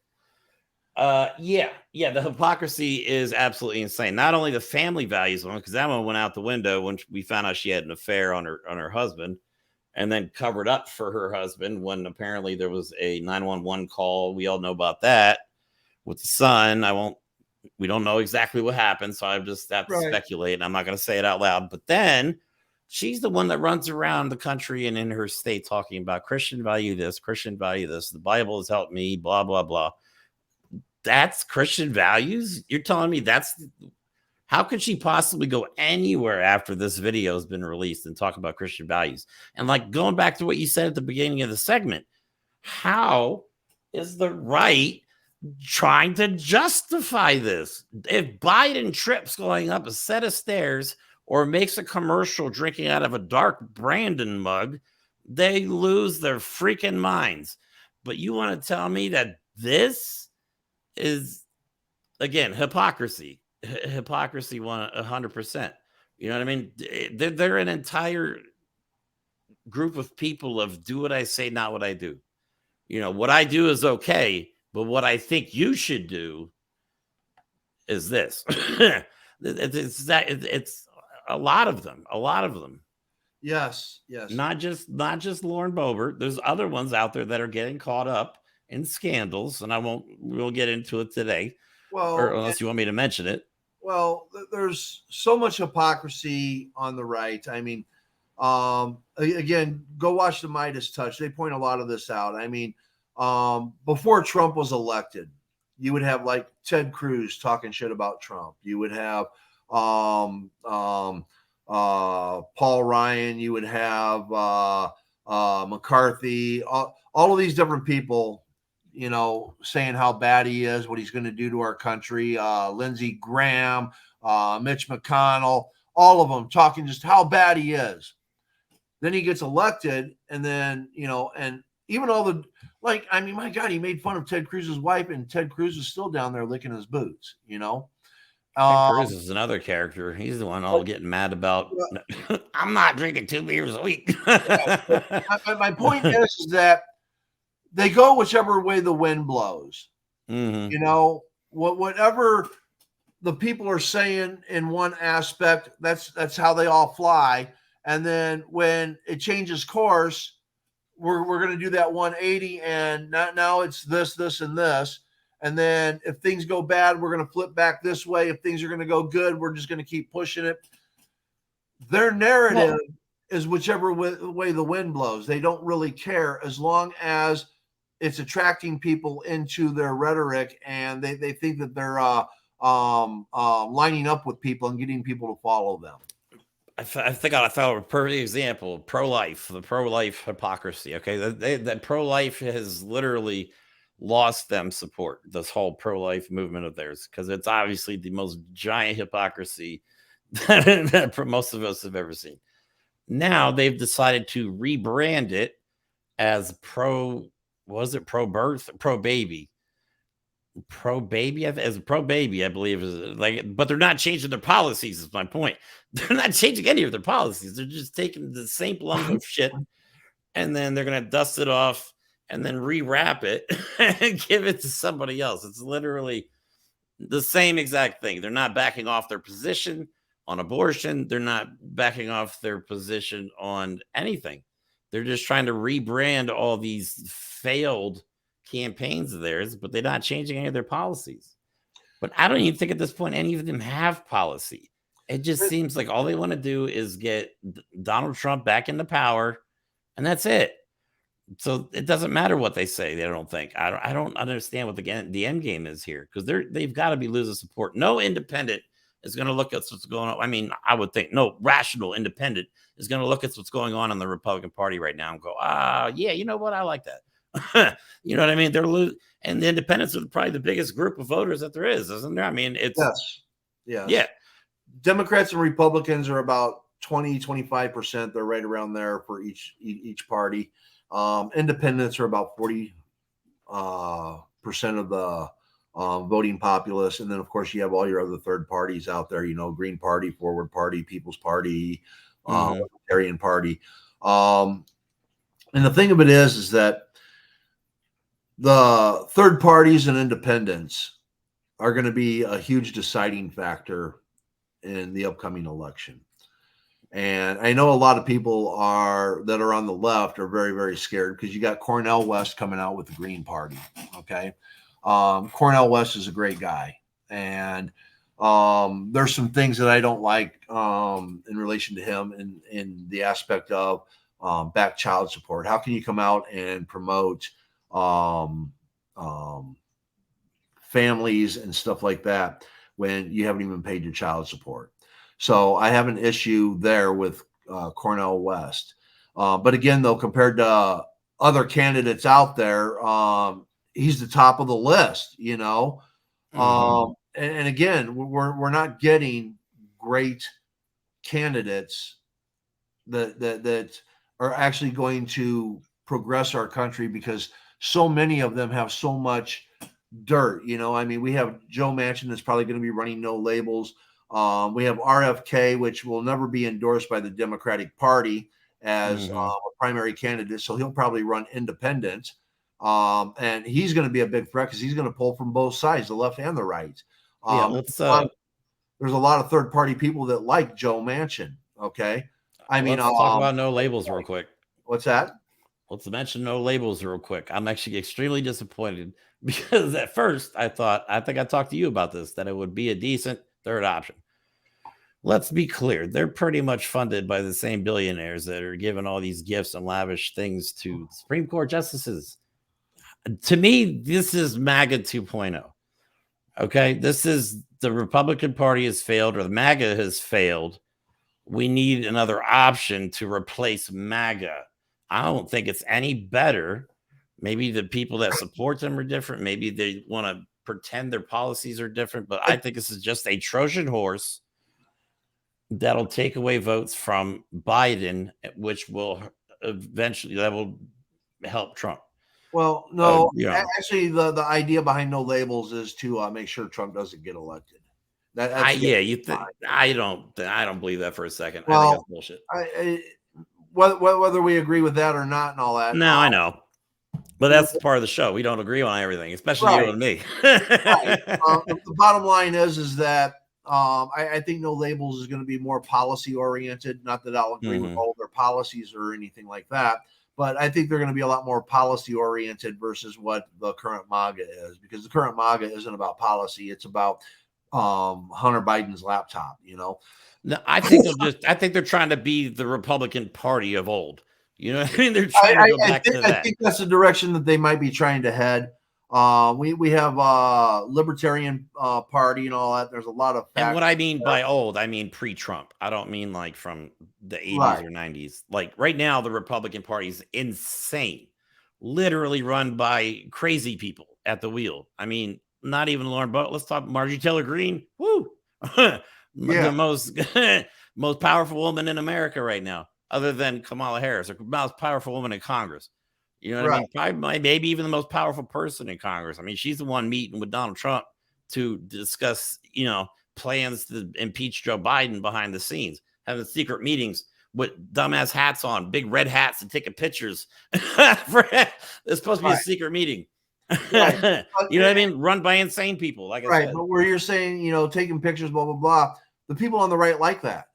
S2: Yeah, the hypocrisy is absolutely insane. Not only the family values one, because that one went out the window when we found out she had an affair on her husband, and then covered up for her husband when apparently there was a 911 call. We all know about that with the son. We don't know exactly what happened, so I just have to speculate, and I'm not going to say it out loud. But then she's the one that runs around the country and in her state talking about Christian value this, Christian value this. The Bible has helped me, blah, blah, blah. That's Christian values? You're telling me how could she possibly go anywhere after this video has been released and talk about Christian values? And like going back to what you said at the beginning of the segment, how is the right trying to justify this? If Biden trips going up a set of stairs or makes a commercial drinking out of a dark Brandon mug, they lose their freaking minds. But you want to tell me that this is, again, hypocrisy. Hypocrisy 100%. You know what I mean? They're an entire group of people of do what I say, not what I do. You know, what I do is okay, but what I think you should do is this. It's a lot of them.
S1: Yes.
S2: Not just Lauren Boebert. There's other ones out there that are getting caught up in scandals, and we'll get into it today.
S1: Well,
S2: or unless you want me to mention it.
S1: Well, there's so much hypocrisy on the right. I mean, again, go watch the Midas Touch. They point a lot of this out. I mean, before Trump was elected, you would have like Ted Cruz talking shit about Trump. You would have Paul Ryan. You would have McCarthy. All of these different people, you know, saying how bad he is, what he's going to do to our country. Lindsey Graham, Mitch McConnell, all of them talking just how bad he is. Then he gets elected, and then, you know, and even all the, like, I mean, my God, he made fun of Ted Cruz's wife, and Ted Cruz is still down there licking his boots, you know.
S2: Ted Cruz is another character. He's the one all getting mad about, I'm not drinking 2 beers a week.
S1: My point is that they go whichever way the wind blows.
S2: Mm-hmm.
S1: You know, whatever the people are saying in one aspect, that's how they all fly. And then when it changes course, we're going to do that 180, and now it's this, and this. And then if things go bad, we're going to flip back this way. If things are going to go good, we're just going to keep pushing it. Their narrative is whichever way the wind blows. They don't really care as long as it's attracting people into their rhetoric, and they think that they're lining up with people and getting people to follow them.
S2: I think I thought of a perfect example: the pro-life hypocrisy. Okay, that pro-life has literally lost them support. This whole pro-life movement of theirs, because it's obviously the most giant hypocrisy that most of us have ever seen. Now they've decided to rebrand it as pro-birth, pro-baby, I believe is like, but they're not changing their policies. Is my point. They're not changing any of their policies. They're just taking the same lump of shit, and then they're gonna dust it off and then rewrap it and give it to somebody else. It's literally the same exact thing. They're not backing off their position on abortion. They're not backing off their position on anything. They're just trying to rebrand all these failed campaigns of theirs, but they're not changing any of their policies. But I don't even think at this point any of them have policy. It just seems like all they want to do is get Donald Trump back into power, and that's it. So it doesn't matter what they say. They don't think. I don't understand what the end game is here, because they've got to be losing support. No independent is going to look at what's going on. I mean, I would think no rational independent is going to look at what's going on in the Republican Party right now and go, yeah, you know what? I like that. You know what I mean? They're and the independents are probably the biggest group of voters that there is, isn't there? I mean, it's yeah.
S1: Democrats and Republicans are about 20-25%. They're right around there for each party. Independents are about 40% percent of the voting populace, and then of course you have all your other third parties out there. You know, Green Party, Forward Party, People's Party, Libertarian Party. And the thing of it is that the third parties and independents are going to be a huge deciding factor in the upcoming election. And I know a lot of people that are on the left are very, very scared because you got Cornel West coming out with the Green Party. Okay. Cornel West is a great guy. And there's some things that I don't like in relation to him in the aspect of back child support. How can you come out and promote families and stuff like that when you haven't even paid your child support? So I have an issue there with Cornel West. But again, though, compared to other candidates out there, he's the top of the list, you know. And again, we're not getting great candidates that are actually going to progress our country, because so many of them have so much dirt. You know, I mean, we have Joe Manchin that's probably going to be running no labels. We have RFK, which will never be endorsed by the Democratic Party as a primary candidate, so he'll probably run independent. And he's going to be a big threat because he's going to pull from both sides, the left and the right. There's a lot of third-party people that like Joe Manchin. Okay, I mean,
S2: let's talk about no labels real quick.
S1: What's that?
S2: Let's mention no labels real quick. I'm actually extremely disappointed because at first I think I talked to you about this, that it would be a decent third option. Let's be clear. They're pretty much funded by the same billionaires that are giving all these gifts and lavish things to Supreme Court justices. To me, this is MAGA 2.0. Okay. This is the Republican Party has failed, or the MAGA has failed. We need another option to replace MAGA. I don't think it's any better. Maybe the people that support them are different. Maybe they want to pretend their policies are different, but I think this is just a Trojan horse that'll take away votes from Biden, which will eventually, that will help Trump.
S1: Well, no, actually, the idea behind no labels is to make sure Trump doesn't get elected.
S2: I don't believe that for a second.
S1: Well,
S2: I think that's bullshit.
S1: Whether we agree with that or not and all that.
S2: No, I know. But that's part of the show. We don't agree on everything, especially you and me.
S1: Right. The bottom line is that I think no labels is going to be more policy oriented. Not that I'll agree with all their policies or anything like that, but I think they're going to be a lot more policy oriented versus what the current MAGA is, because the current MAGA isn't about policy. It's about Hunter Biden's laptop, you know.
S2: No, I think they're trying to be the Republican Party of old. You know what I mean? They're trying to go back to that.
S1: I think that's the direction that they might be trying to head. We have Libertarian Party and all that. There's a lot of
S2: and what I mean by old, I mean pre-Trump. I don't mean like from the 80s or 90s. Like right now, the Republican Party is insane, literally run by crazy people at the wheel. I mean, not even Lauren Boebert. Let's talk Marjorie Taylor Greene. Woo, the most powerful woman in America right now, other than Kamala Harris, or most powerful woman in Congress. You know what I mean? Probably, maybe even the most powerful person in Congress. I mean, she's the one meeting with Donald Trump to discuss, you know, plans to impeach Joe Biden behind the scenes, having secret meetings with dumbass hats on, big red hats, and taking pictures. It's supposed to be a secret meeting.
S1: Right.
S2: You know what I mean? Run by insane people, like I said.
S1: But where you're saying, you know, taking pictures, blah, blah, blah, the people on the right like that.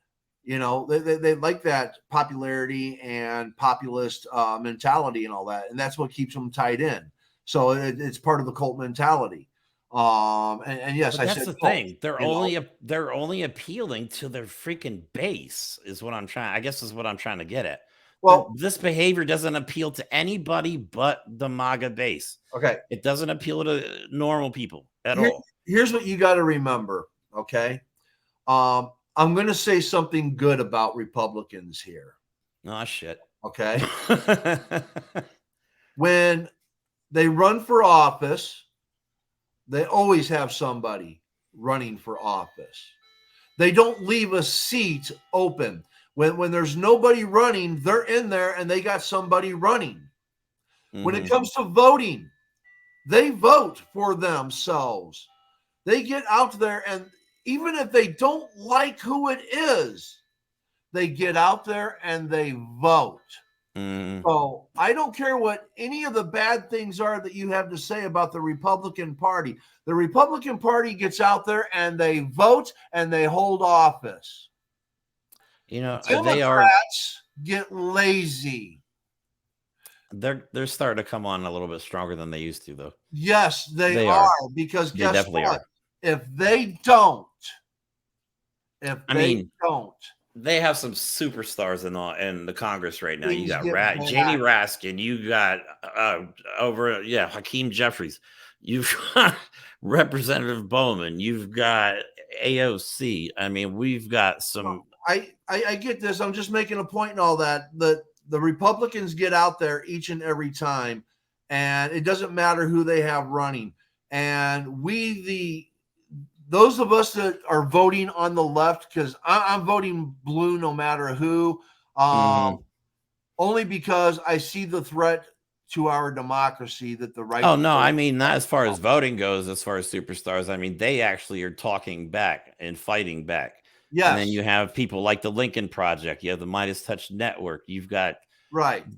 S1: You know, they like that popularity and populist mentality and all that. And that's what keeps them tied in. So it's part of the cult mentality. And yes,
S2: but that's the thing. They're only appealing to their freaking base is what I'm trying. I guess is what I'm trying to get at. Well, this behavior doesn't appeal to anybody but the MAGA base.
S1: Okay.
S2: It doesn't appeal to normal people at all.
S1: Here's what you got to remember. Okay. I'm going to say something good about Republicans here.
S2: Oh, shit.
S1: Okay. When they run for office, they always have somebody running for office. They don't leave a seat open. When there's nobody running, they're in there and they got somebody running. When it comes to voting, they vote for themselves. They get out there, and even if they don't like who it is, they get out there and they vote. So I don't care what any of the bad things are that you have to say about the Republican Party. The Republican Party gets out there and they vote and they hold office.
S2: You know,
S1: Democrats get lazy.
S2: They're starting to come on a little bit stronger than they used to, though.
S1: Yes, they
S2: are.
S1: Because
S2: They
S1: guess
S2: definitely
S1: what?
S2: are.
S1: If they don't,
S2: they have some superstars in the Congress right now. You
S1: Things
S2: got
S1: get bad.
S2: Jamie Raskin. You got Hakeem Jeffries. You've got Representative Bowman. You've got AOC. I mean, we've got some.
S1: I get this. I'm just making a point in all that. The Republicans get out there each and every time, and it doesn't matter who they have running. And those of us that are voting on the left, because I'm voting blue no matter who, only because I see the threat to our democracy that the right.
S2: Oh, no, I mean, not as far as voting goes, as far as superstars. I mean, they actually are talking back and fighting back.
S1: Yes.
S2: And then you have people like the Lincoln Project. You have the Midas Touch Network. You've got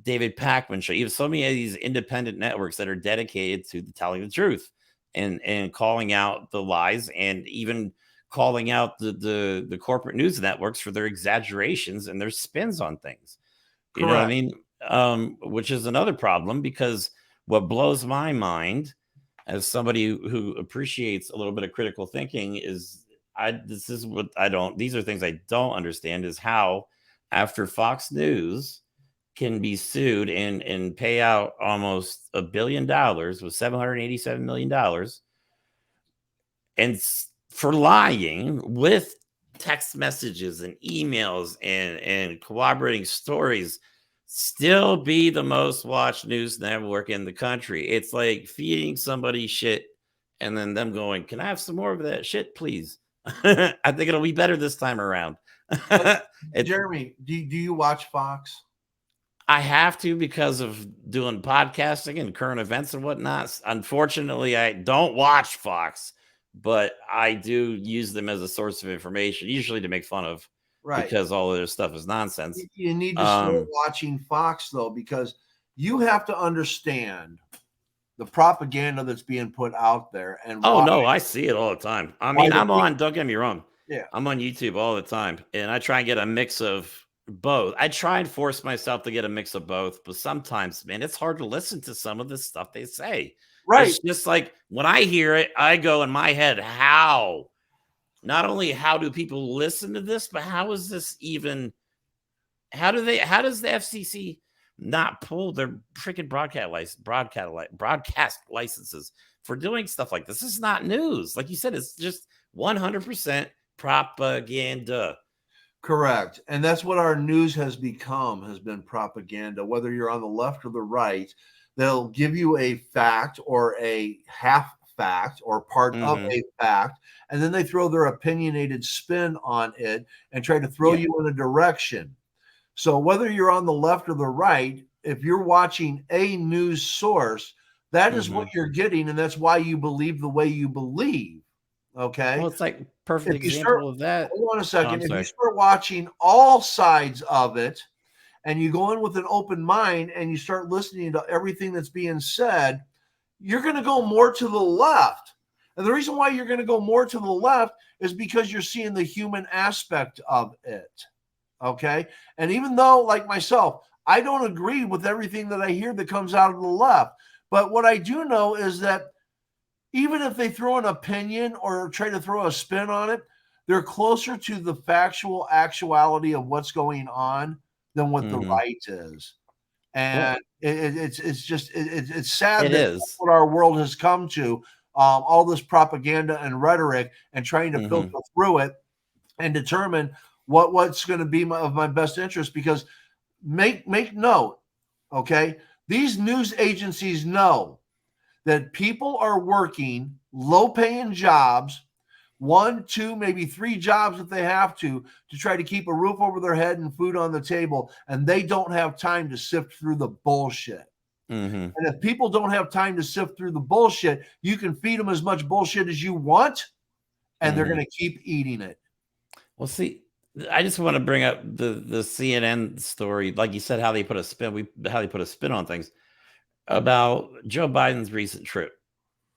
S2: David Pakman Show. You have so many of these independent networks that are dedicated to telling the truth and calling out the lies, and even calling out the corporate news networks for their exaggerations and their spins on things. You know what I mean? Which is another problem, because what blows my mind as somebody who appreciates a little bit of critical thinking is these are things I don't understand, is how after Fox News can be sued and pay out almost $1 billion with $787 million and for lying with text messages and emails and corroborating stories, still be the most watched news network in the country. It's like feeding somebody shit and then them going, "Can I have some more of that shit, please?" I think it'll be better this time around.
S1: Jeremy, do you watch Fox?
S2: I have to, because of doing podcasting and current events and whatnot. Unfortunately, I don't watch Fox, but I do use them as a source of information, usually to make fun of, because all of their stuff is nonsense.
S1: You need to start watching Fox, though, because you have to understand the propaganda that's being put out there. And
S2: no, I see it all the time. I mean, don't get me wrong.
S1: Yeah.
S2: I'm on YouTube all the time, and I try and get a mix of both. I try and force myself to get a mix of both, but sometimes, man, it's hard to listen to some of the stuff they say. Right. It's just like when I hear it, I go in my head, not only how do people listen to this, but how is this even, how does the FCC not pull their freaking broadcast licenses for doing stuff like this? This is not news. Like you said, it's just 100% propaganda.
S1: Correct. And that's what our news has been propaganda. Whether you're on the left or the right, they'll give you a fact or a half fact or part of a fact, and then they throw their opinionated spin on it and try to throw you in a direction. So whether you're on the left or the right, if you're watching a news source, that is what you're getting, and that's why you believe the way you believe. Okay.
S2: Well, it's like perfect example of that.
S1: Hold on a second. If you start watching all sides of it and you go in with an open mind and you start listening to everything that's being said, you're going to go more to the left. And the reason why you're going to go more to the left is because you're seeing the human aspect of it. Okay. And even though, like myself, I don't agree with everything that I hear that comes out of the left, but what I do know is that even if they throw an opinion or try to throw a spin on it, they're closer to the factual actuality of what's going on than what the right is. And it's sad that's what our world has come to, all this propaganda and rhetoric and trying to filter through it and determine what's going to be of my best interest. Because make note, okay, these news agencies know that people are working low-paying jobs, 1, 2, maybe 3 jobs if they have to try to keep a roof over their head and food on the table, and they don't have time to sift through the bullshit. And if people don't have time to sift through the bullshit, you can feed them as much bullshit as you want, and they're going to keep eating it.
S2: Well, see, I just want to bring up the CNN story, like you said, how they put a spin on things about Joe Biden's recent trip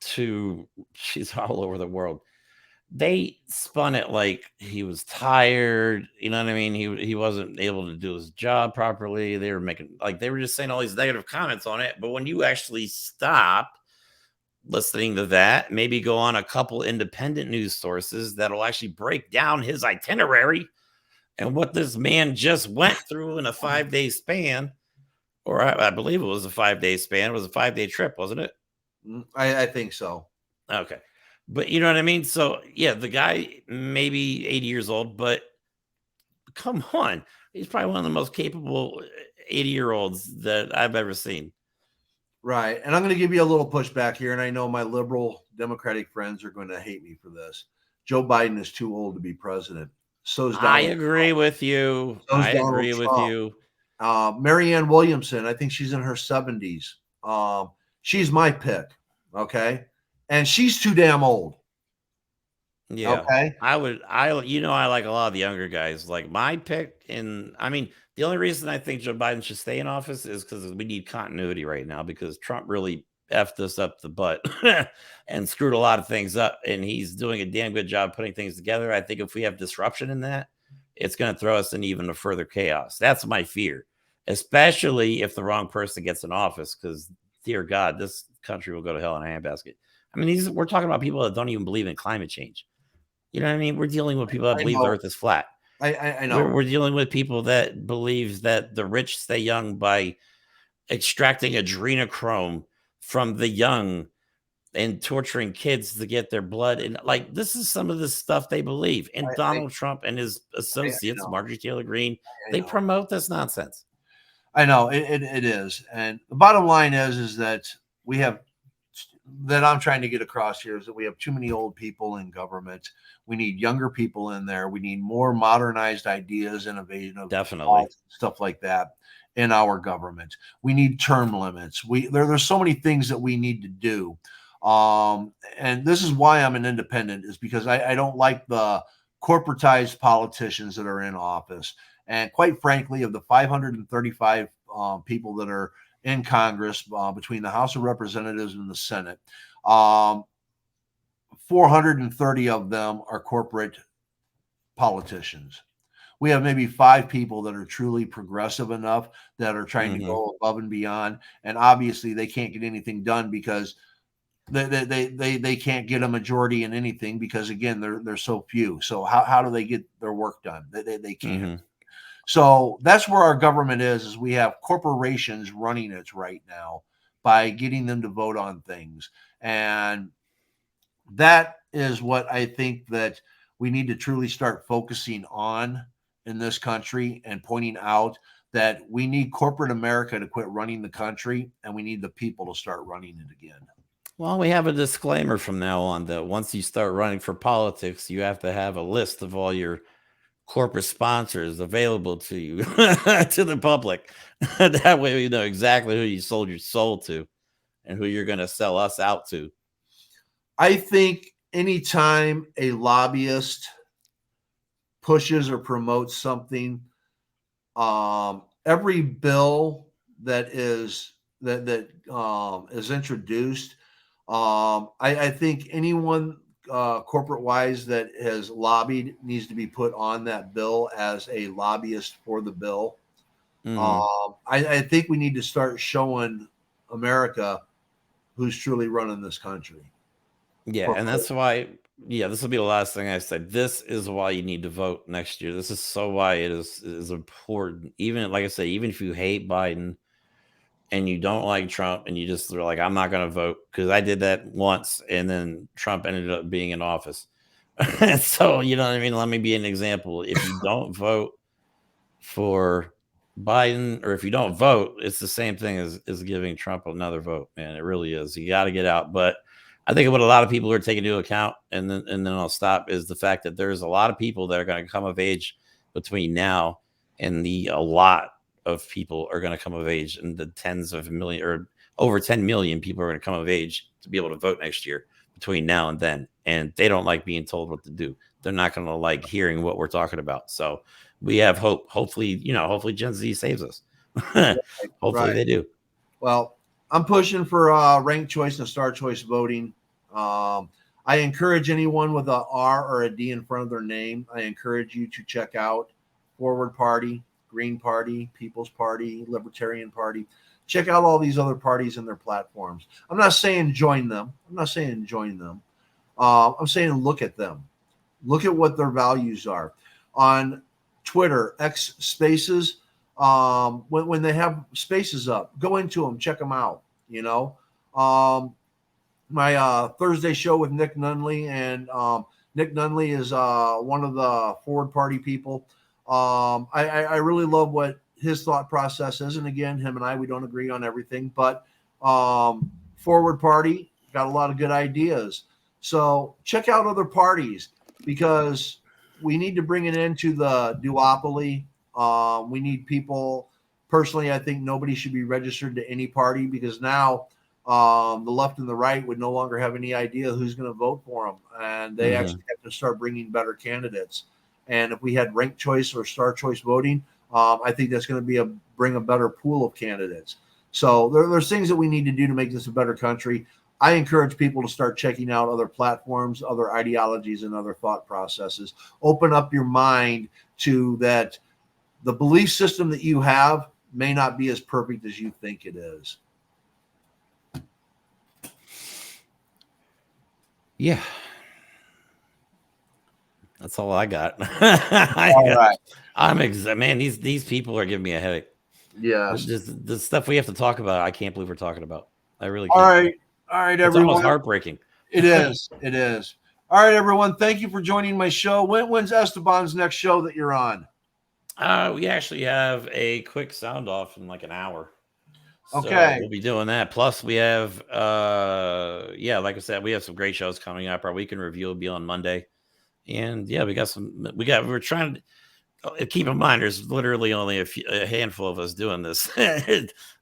S2: to. She's all over the world. They spun it like he was tired. You know what I mean? He wasn't able to do his job properly. They were just saying all these negative comments on it. But when you actually stop listening to that, maybe go on a couple independent news sources that'll actually break down his itinerary and what this man just went through in a 5-day span, or I believe it was a 5-day span. It was a 5-day trip, wasn't it?
S1: I think so.
S2: Okay. But you know what I mean? So yeah, the guy maybe 80 years old, but come on. He's probably one of the most capable 80-year-olds that I've ever seen.
S1: Right. And I'm going to give you a little pushback here. And I know my liberal Democratic friends are going to hate me for this. Joe Biden is too old to be president. So's Donald
S2: I agree
S1: Trump.
S2: with you.
S1: So's
S2: I
S1: Donald
S2: agree with
S1: Trump.
S2: you.
S1: Marianne Williamson, I think she's in her 70s. She's my pick. Okay. And she's too damn old.
S2: Yeah.
S1: Okay.
S2: I like a lot of the younger guys. Like my pick the only reason I think Joe Biden should stay in office is because we need continuity right now, because Trump really effed us up the butt and screwed a lot of things up, and he's doing a damn good job putting things together. I think if we have disruption in that, it's going to throw us in even a further chaos. That's my fear, especially if the wrong person gets in office, because dear God, this country will go to hell in a handbasket. I mean, we're talking about people that don't even believe in climate change. You know what I mean? We're dealing with people that believe the earth is flat.
S1: I know.
S2: We're dealing with people that believe that the rich stay young by extracting adrenochrome from the young and torturing kids to get their blood. And like, this is some of the stuff they believe. And Donald Trump and his associates, Marjorie Taylor Greene, they promote this nonsense.
S1: I know it is. And the bottom line is that I'm trying to get across here is that we have too many old people in government. We need younger people in there. We need more modernized ideas, innovation,
S2: definitely
S1: stuff like that in our government. We need term limits. There's so many things that we need to do. And this is why I'm an independent, is because I don't like the corporatized politicians that are in office. And quite frankly, of the 535 people that are in Congress, between the House of Representatives and the Senate, 430 of them are corporate politicians. We have maybe 5 people that are truly progressive enough that are trying to go above and beyond. And obviously they can't get anything done because they can't get a majority in anything, because again, they're so few. So how do they get their work done? They can't. So that's where our government is we have corporations running it right now by getting them to vote on things. And that is what I think that we need to truly start focusing on in this country, and pointing out that we need corporate America to quit running the country, and we need the people to start running it again.
S2: Well, we have a disclaimer from now on that once you start running for politics, you have to have a list of all your corporate sponsors available to you, to the public. That way we know exactly who you sold your soul to and who you're going to sell us out to.
S1: I think anytime a lobbyist pushes or promotes something, every bill that is introduced, I think anyone corporate wise that has lobbied needs to be put on that bill as a lobbyist for the bill. I think we need to start showing America who's truly running this country.
S2: Yeah, and that's why, this will be the last thing I said. This is why you need to vote next year. This is so why it is important. Even, like I said, even if you hate Biden and you don't like Trump and you just are like, I'm not going to vote, because I did that once and then Trump ended up being in office. And so, you know what I mean? Let me be an example. If you don't vote for Biden, or if you don't vote, it's the same thing as giving Trump another vote, man. It really is. You got to get out. But I think what a lot of people are taking into account, and then I'll stop, is the fact that there's a lot of people that are going to come of age between now and a lot of people are going to come of age, and the tens of million or over 10 million people are going to come of age to be able to vote next year between now and then. and they don't like being told what to do. They're not going to like hearing what we're talking about. So we have hope. Hopefully, hopefully Gen Z saves us. Hopefully they do.
S1: Well, I'm pushing for ranked choice and star choice voting. I encourage anyone with a R or a D in front of their name, I encourage you to check out Forward Party, Green Party, People's Party, Libertarian Party. Check out all these other parties and their platforms. I'm not saying join them. I'm saying look at them. Look at what their values are. On Twitter, X Spaces, when they have spaces up, go into them, check them out. My Thursday show with Nick Nunley, and Nick Nunley is one of the Forward Party people. I really love what his thought process is. And again, him and I, we don't agree on everything, but Forward Party got a lot of good ideas. So check out other parties, because we need to bring it into the duopoly. We need people. Personally, I think nobody should be registered to any party, because now the left and the right would no longer have any idea who's going to vote for them, and they actually have to start bringing better candidates. And if we had ranked choice or star choice voting, I think that's going to bring a better pool of candidates. So there's things that we need to do to make this a better country. I encourage people to start checking out other platforms, other ideologies, and other thought processes. Open up your mind to that. The belief system that you have may not be as perfect as you think it is.
S2: Yeah. That's all I got.
S1: All right.
S2: Man, these people are giving me a headache.
S1: Yes.
S2: Just the stuff we have to talk about, I can't believe we're talking about. I really can't.
S1: All right,
S2: It's
S1: everyone.
S2: almost heartbreaking.
S1: It is. All right, everyone. Thank you for joining my show. When's Esteban's next show that you're on?
S2: We actually have a quick sound off in like an hour. So
S1: Okay.
S2: we'll be doing that. Plus we have like I said, we have some great shows coming up. Our weekend review will be on Monday. And yeah, we're trying to keep in mind there's literally only a handful of us doing this.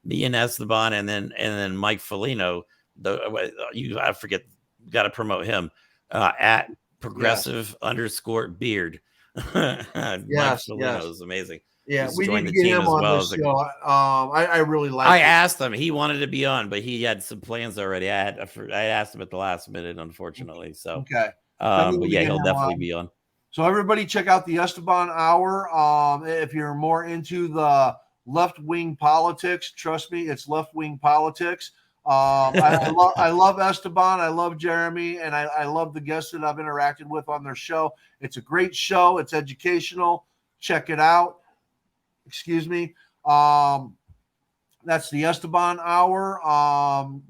S2: Me and Esteban, and then Mike Foligno. I forget, got to promote him at progressive_beard. Mike Foligno is amazing.
S1: Yeah,
S2: He's
S1: we need
S2: joined
S1: to
S2: the
S1: get
S2: team
S1: him
S2: as
S1: on
S2: well
S1: this
S2: as
S1: show. I really like
S2: I
S1: it.
S2: asked him. He wanted to be on, but he had some plans already. I asked him at the last minute, unfortunately. So
S1: Okay.
S2: but yeah, he'll definitely be on.
S1: So everybody check out the Esteban Hour. If you're more into the left-wing politics, trust me, it's left-wing politics. I love Esteban. I love Jeremy, and I love the guests that I've interacted with on their show. It's a great show. It's educational. Check it out. Excuse me. That's the Esteban Hour.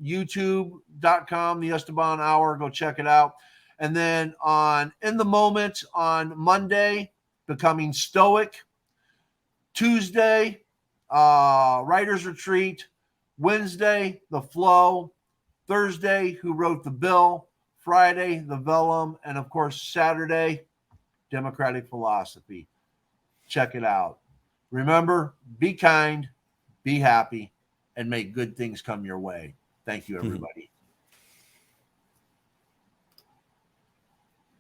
S1: YouTube.com, the Esteban Hour. Go check it out. And then on In the Moment on Monday, Becoming Stoic. Tuesday, Writer's Retreat. Wednesday, The Flow. Thursday, Who Wrote the Bill. Friday, The Vellum. And of course, Saturday, Democratic Philosophy. Check it out. Remember, be kind, be happy, and make good things come your way. Thank you, everybody.